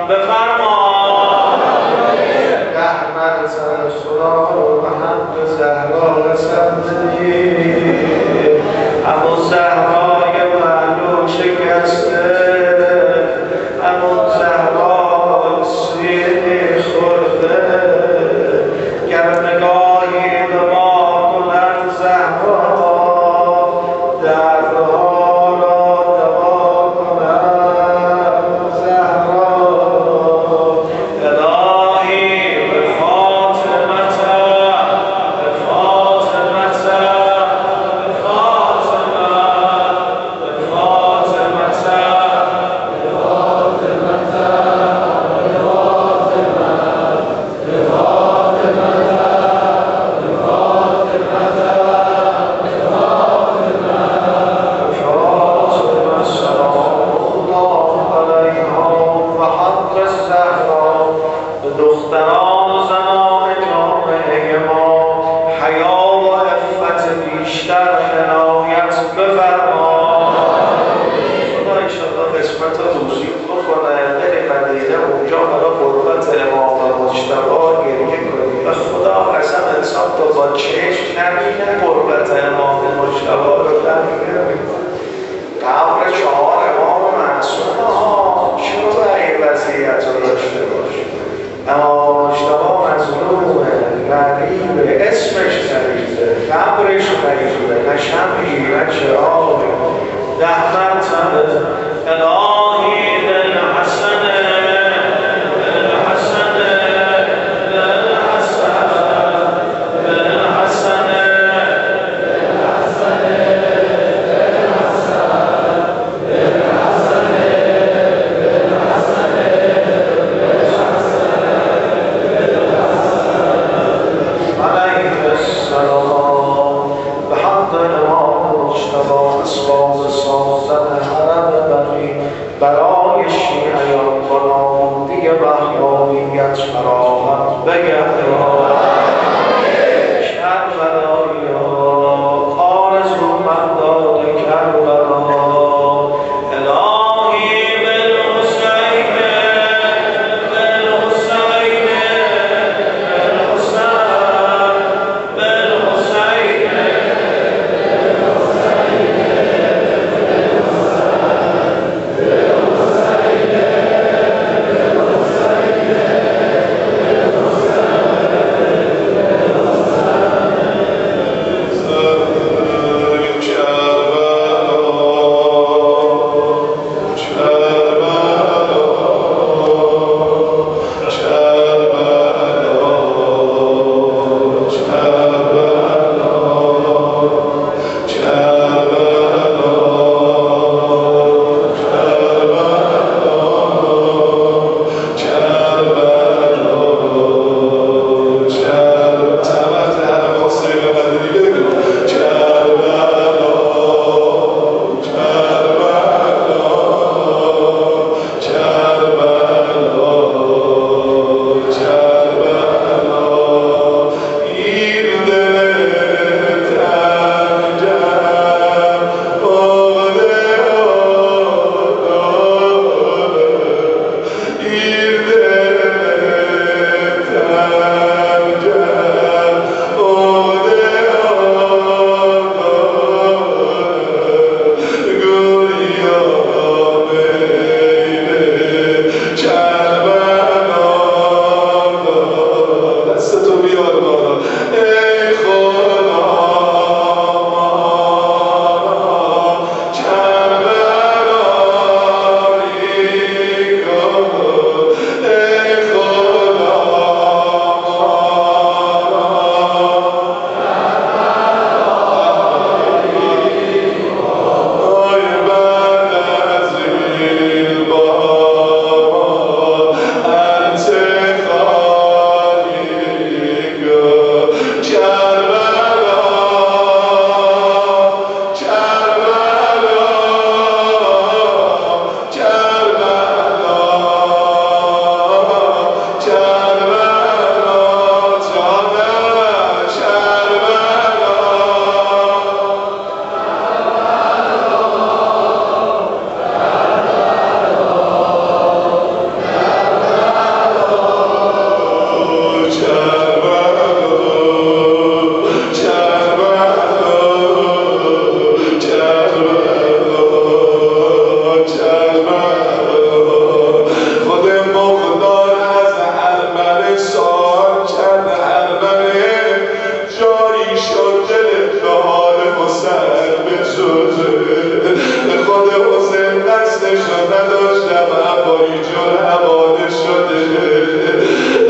بفرما رحمت خدا رو به حق زهرا رسندی اما زهرای معلوم شکسته اما زهرای سوی خورده گر نگاهی به ما کنند زهرا دردها را دوا کنند زهرا الهی به فاطمت به فاطمت به فاطمت دختران و زنان جامعه ما حیا و عفت بیشتر عنایت بفرما خدا انشاءالله قسمت روزی بکنه دل مدینه اونجا برای قربت امام مجتبی گریه کنی و خدا قسم انسان تو با چشم نبینه قربت امام مجتبی رو نبینه قبر 4 امام معصوم ها چرا به این وضعیت رو داشته باشه اما مجتبی مظلومه غریبه اسمش غریبه قبرش غریبه نه شمعی نه چراغی رحمت الهی دل حسنه دل حسنه دل حسنه دل حسنه دل حسنه دل حسنه دل برای شیعیان کناموندی وحیانیت فراهم بگردان کربلایی آرزومندان کربلا الهی بالحسین بالحسین بالحسین بالحسین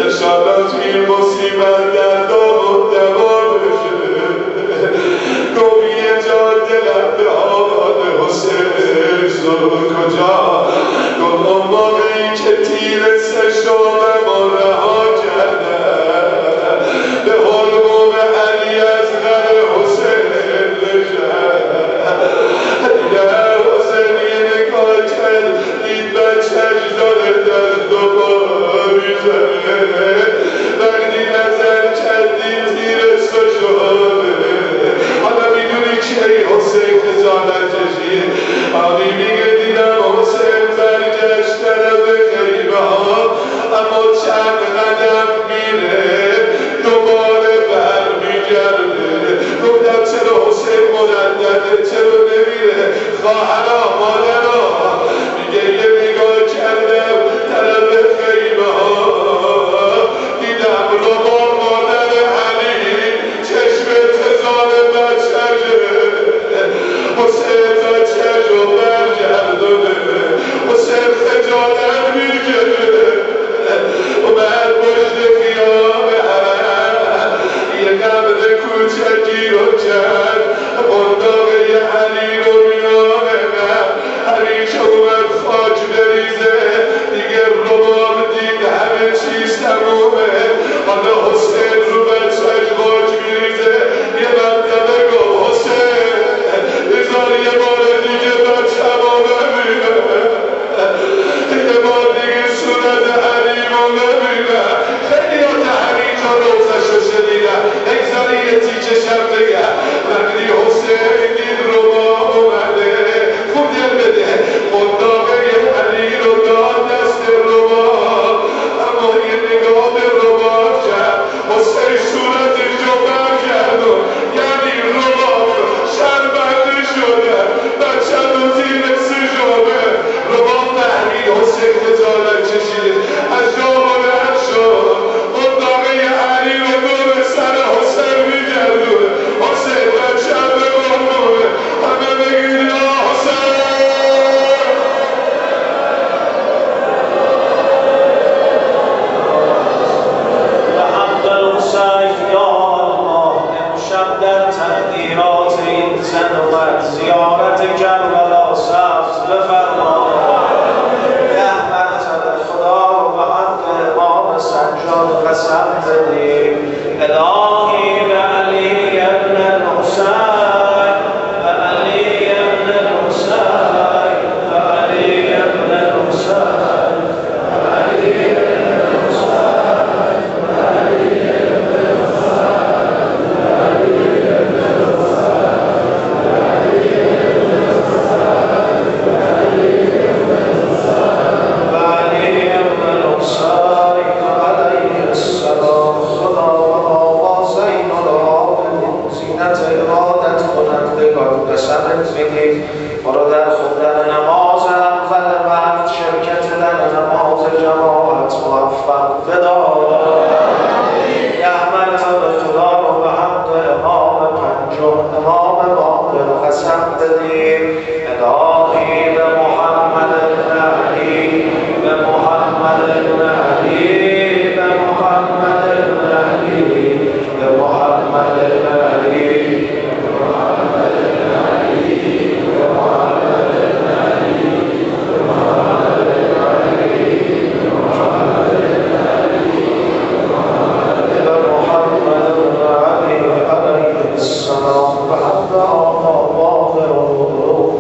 انشالله توی این مصیبت در دوا بشه گم یه جا دلم به آباد حسین زور کجا گم اون موقعی که تیر سشوم و رها کردن به حلقوم علی از غم حسین نشد دیگر حسین یه نگاه کرد دید بچهش داره در دوبار میزنه وقتی نظر کردی تیر سشومه حالا میدونی که ای حسین خجالت کشید آقی میگه دیدم حسین برگشت طرف خیمه ها اما چند قدم میره دوباره برمیگرده گفتم چرا حسین مردده چرا نمیره خواهرا مادرها میگه یه نگاه کردم طرف خیمه ها دیدم ربا مادر علی چشم تزار بچهشه حسین بچهش رو برگردونه حسین خجالت میکشه اومد پشت خیام حرم یه قبر کوچکی رو کرد قنداقه علی رو میانه همیشه اومد خاک بریزه دیگه رباب دید همه چیز تمومه حالا حسین رو بچهش خاک میریزه یه مرتبه گفت حسین بذار یه بار دیگه بچه‌مو ببینم یه بار دیگه صورت حریمو ببینم خیلی ها تحریم تا روزشو شدیدم اگذاری یه تیکه شب بگم وقتی حسین دید رباب اومده خوب دل بده قنداقه علی رو داد دست رباب اما یه نگاه به رباب کرد حسین صورتش رو برگردون یعنی رباب شربنده شده بچه دو تیر سجابه رباب فهمید حسین خجالت کشید از جا بلند شد قنداقه علی رو دور سر حسین میگردونه حسین بچه بمانونه همه بگید یا حسین به حمد الحسین یا الله امشب در تقدیرات این زن زیارت کربلا ثبت بفرما ده مرتبه خدا رو به حق امام سجاد قسم بدیم الهی به علی ابن الحسین به علی ابن الحسین به علی ابن الحسین به علی ابن برو در خوندن نماز اول وقت شرکت در نماز جماعت موفق بدار ده مرتبه خدا رو به حق امام پنجم امام باقر قسم بدیم الهی به محمد بن علی به محمد بن علی به محمد بن علی به محمد بن علی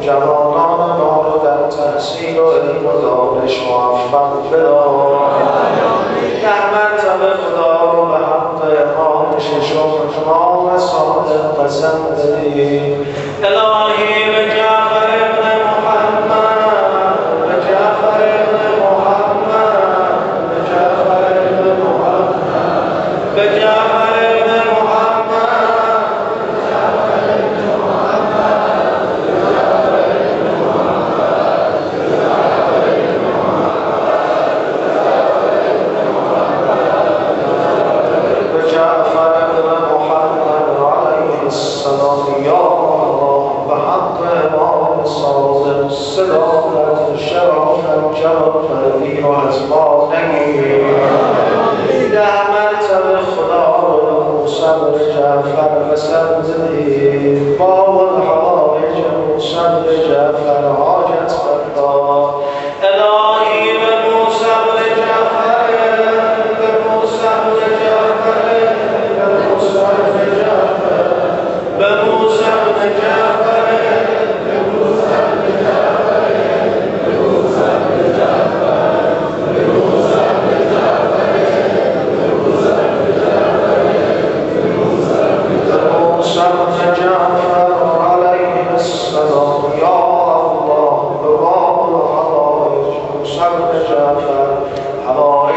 جوانان ما رو در تحصیل و علم و دانش موفق بدار ده مرتبه خدا رو به حق امام ششم امام صادق قسم بدیم الهی به جعفر ابن محمد به جعفر ابن محمد به جعفر ابن محمد به جعفر ابن محمد جعفر بن محمد علیه السلام یا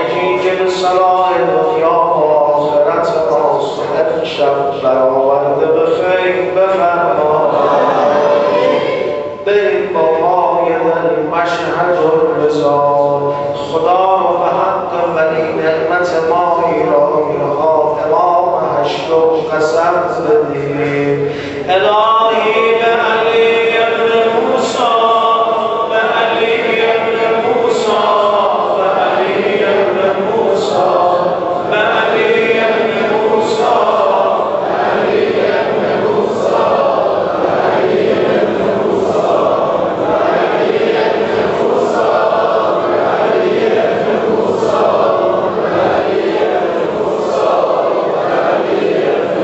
صالحی که به صلاح دنیا و آخرت ما صبح شب برآورده به خیر بفرما. بریم با پای در مشهد الرضا خدا رو به حق ولی نعمت ما ایرانی‌ها امام هشتم قسم بدیم. الهی به علی ابن موسی، به علی ابن موسی، به علی ابن موسی، به علی ابن موسی، به علی ابن موسی، به علی ابن موسی، به علی ابن موسی، به علی ابن موسی، به علی ابن موسی، به علی ابن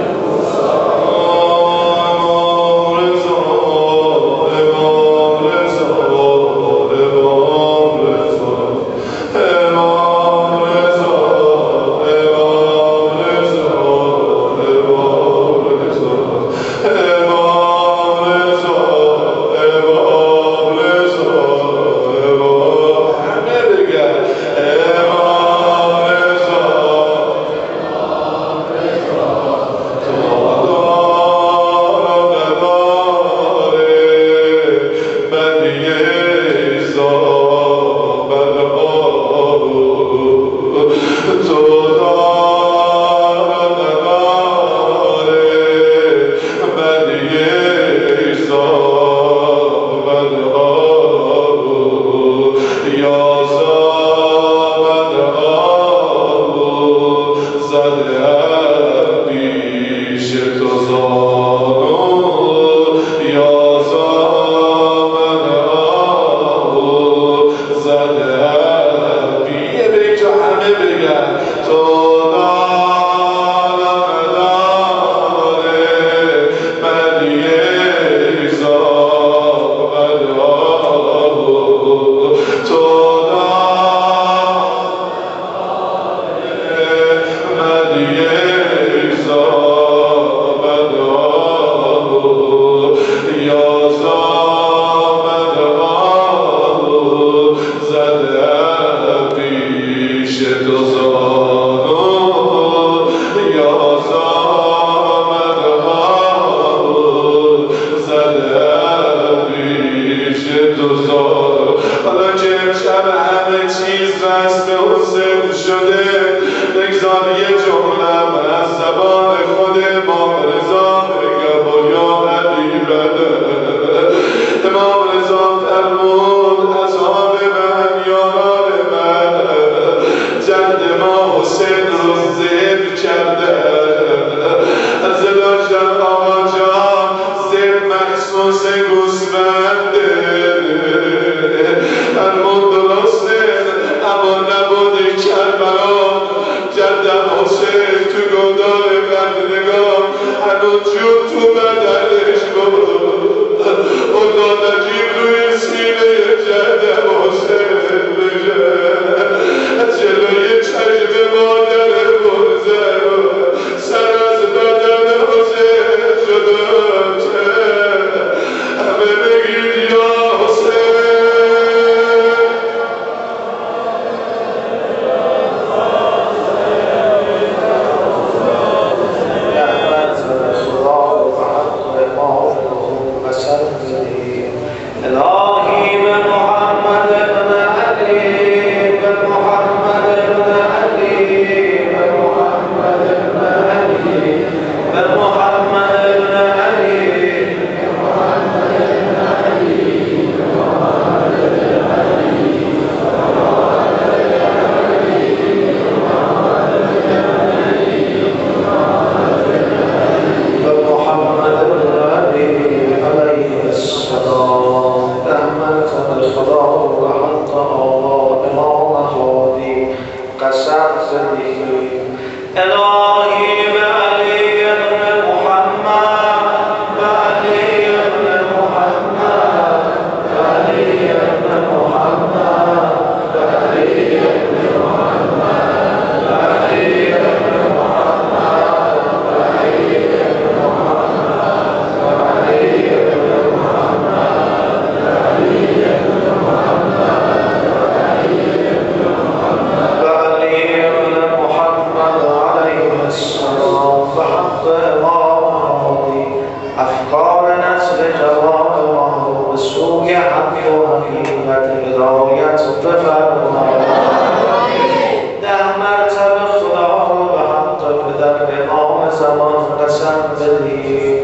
مرتبه خدا رو به حق پدر امام زمان قسم بدی.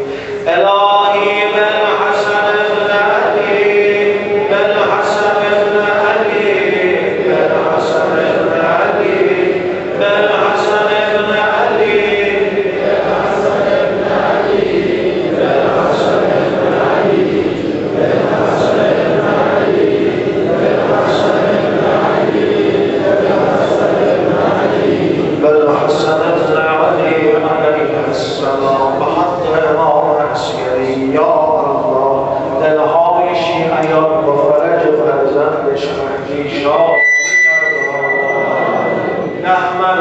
الهی بالحسن ابن علی، بالحسن ابن علی، بالحسن ابن علی، بالحسن ابن علی، بالحسن ابن علی، بالحسن ابن علی، بالحسن ابن علی، بالحسن ابن علی، بالحسن ابن علی علیه السلام، بحق امام عسکری. یا الله دلهای شیعیان با فرج فرزندش مهدی شاه نحمد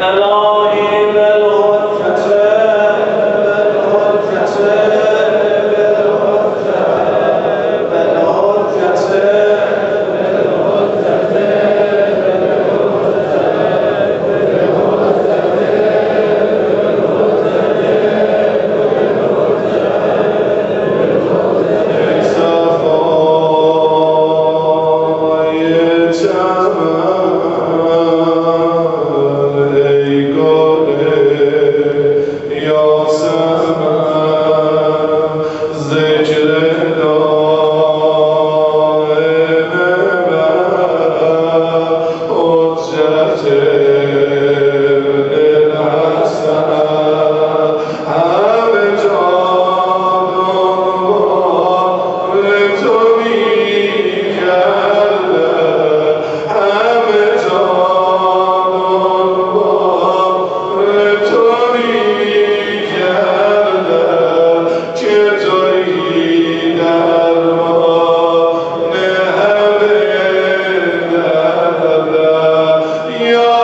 الهی بالحجت بالحجت بالحجت یا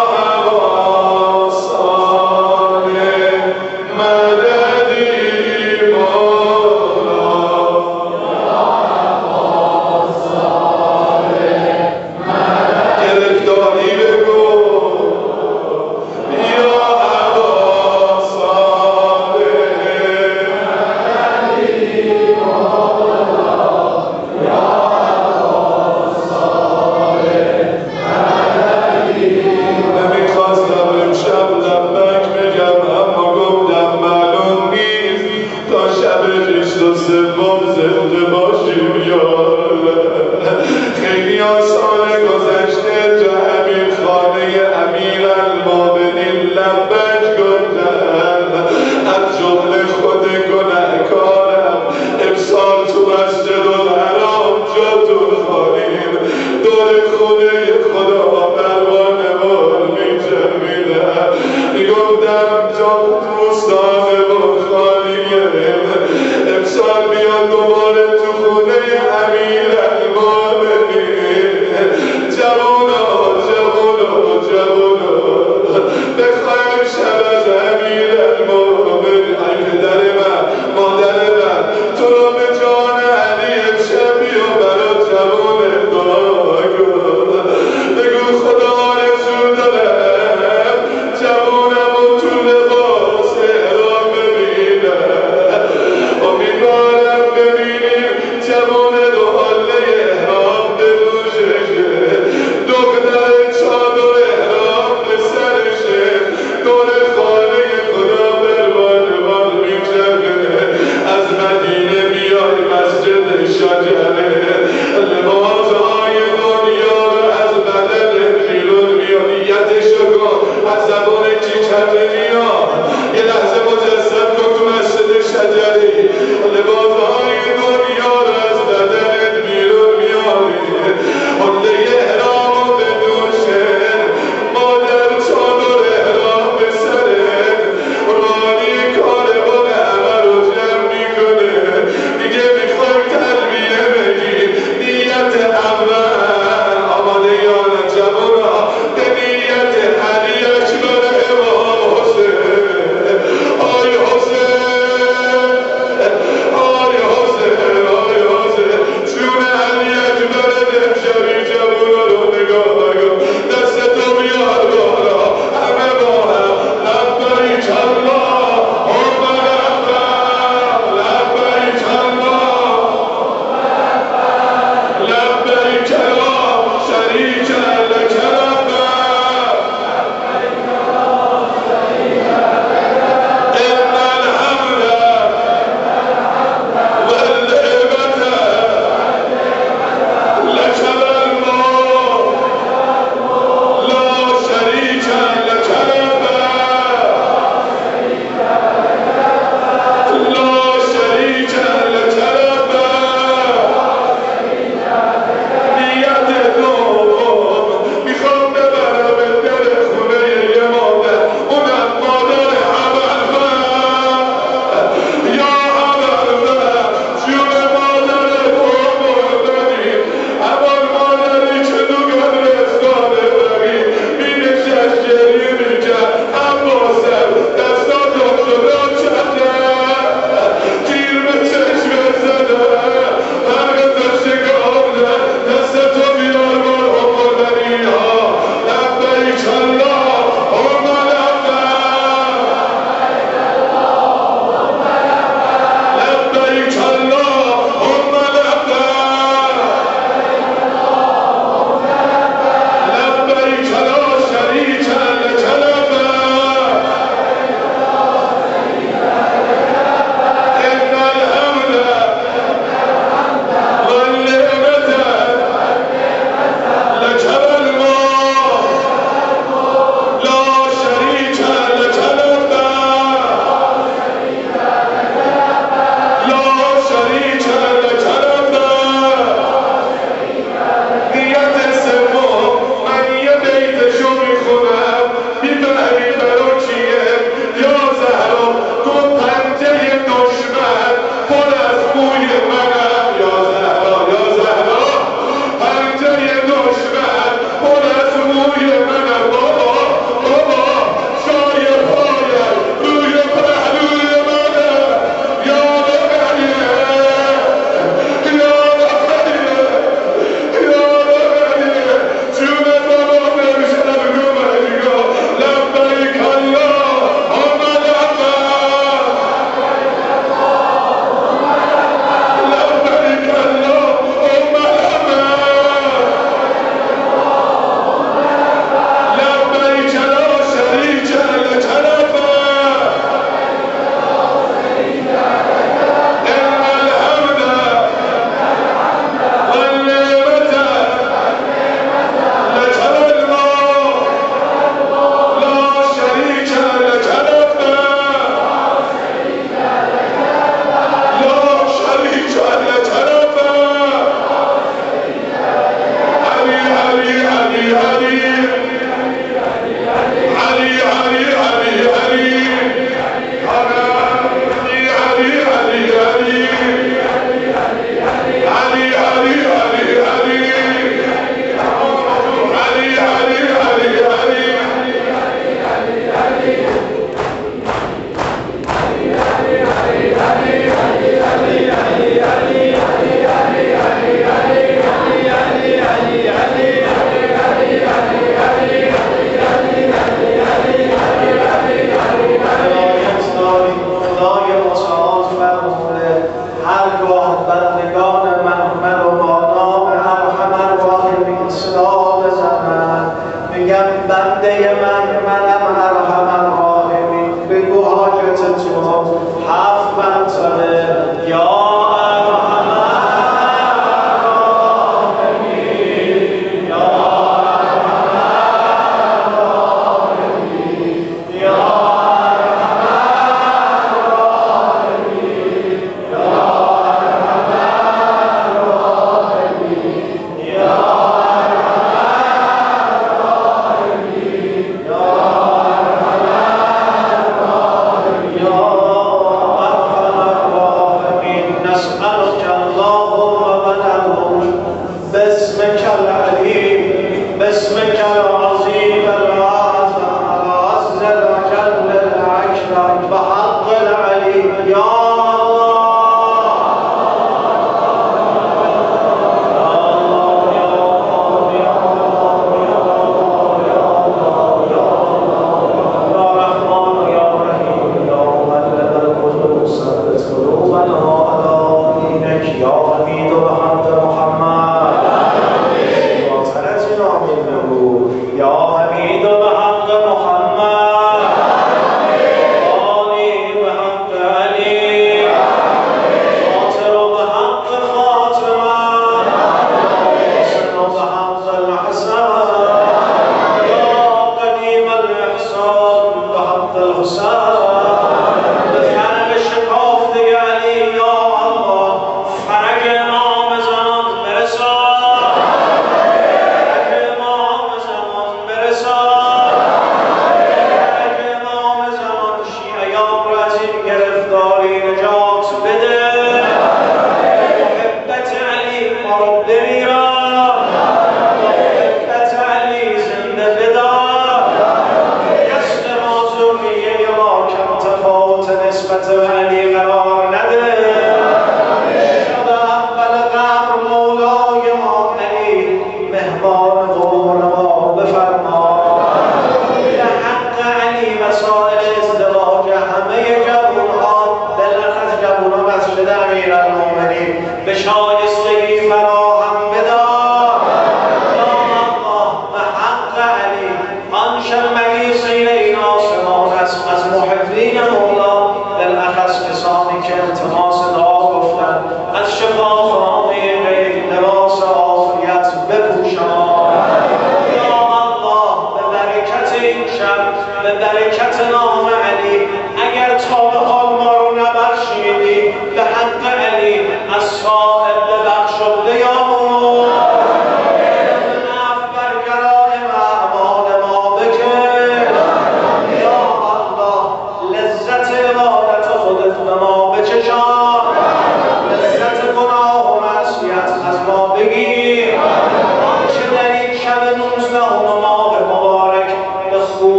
بنده منم ارحم الراحمین. بگو حاجت تو 7 مرتبه یا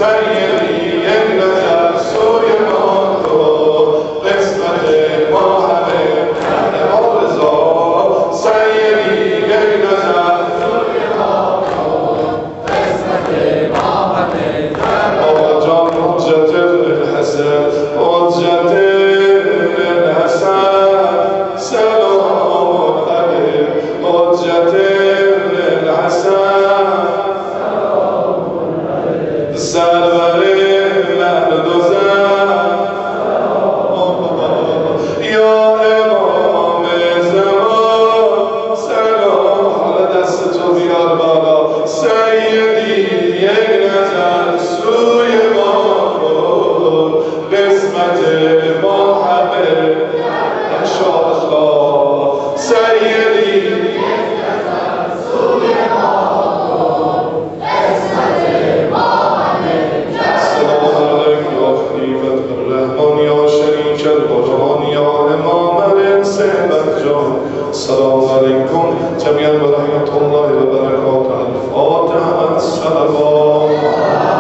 سیدی یک نظر سوی ما تو قسمت قسمت ما همه انشاءالله سیدی سلام علیک یا خلیفة الرحمن یا شریک القرآن یا امام الانس والجان السلام علیکم جمیعا و رحمت الله و برکاته الفاتحه الصلوات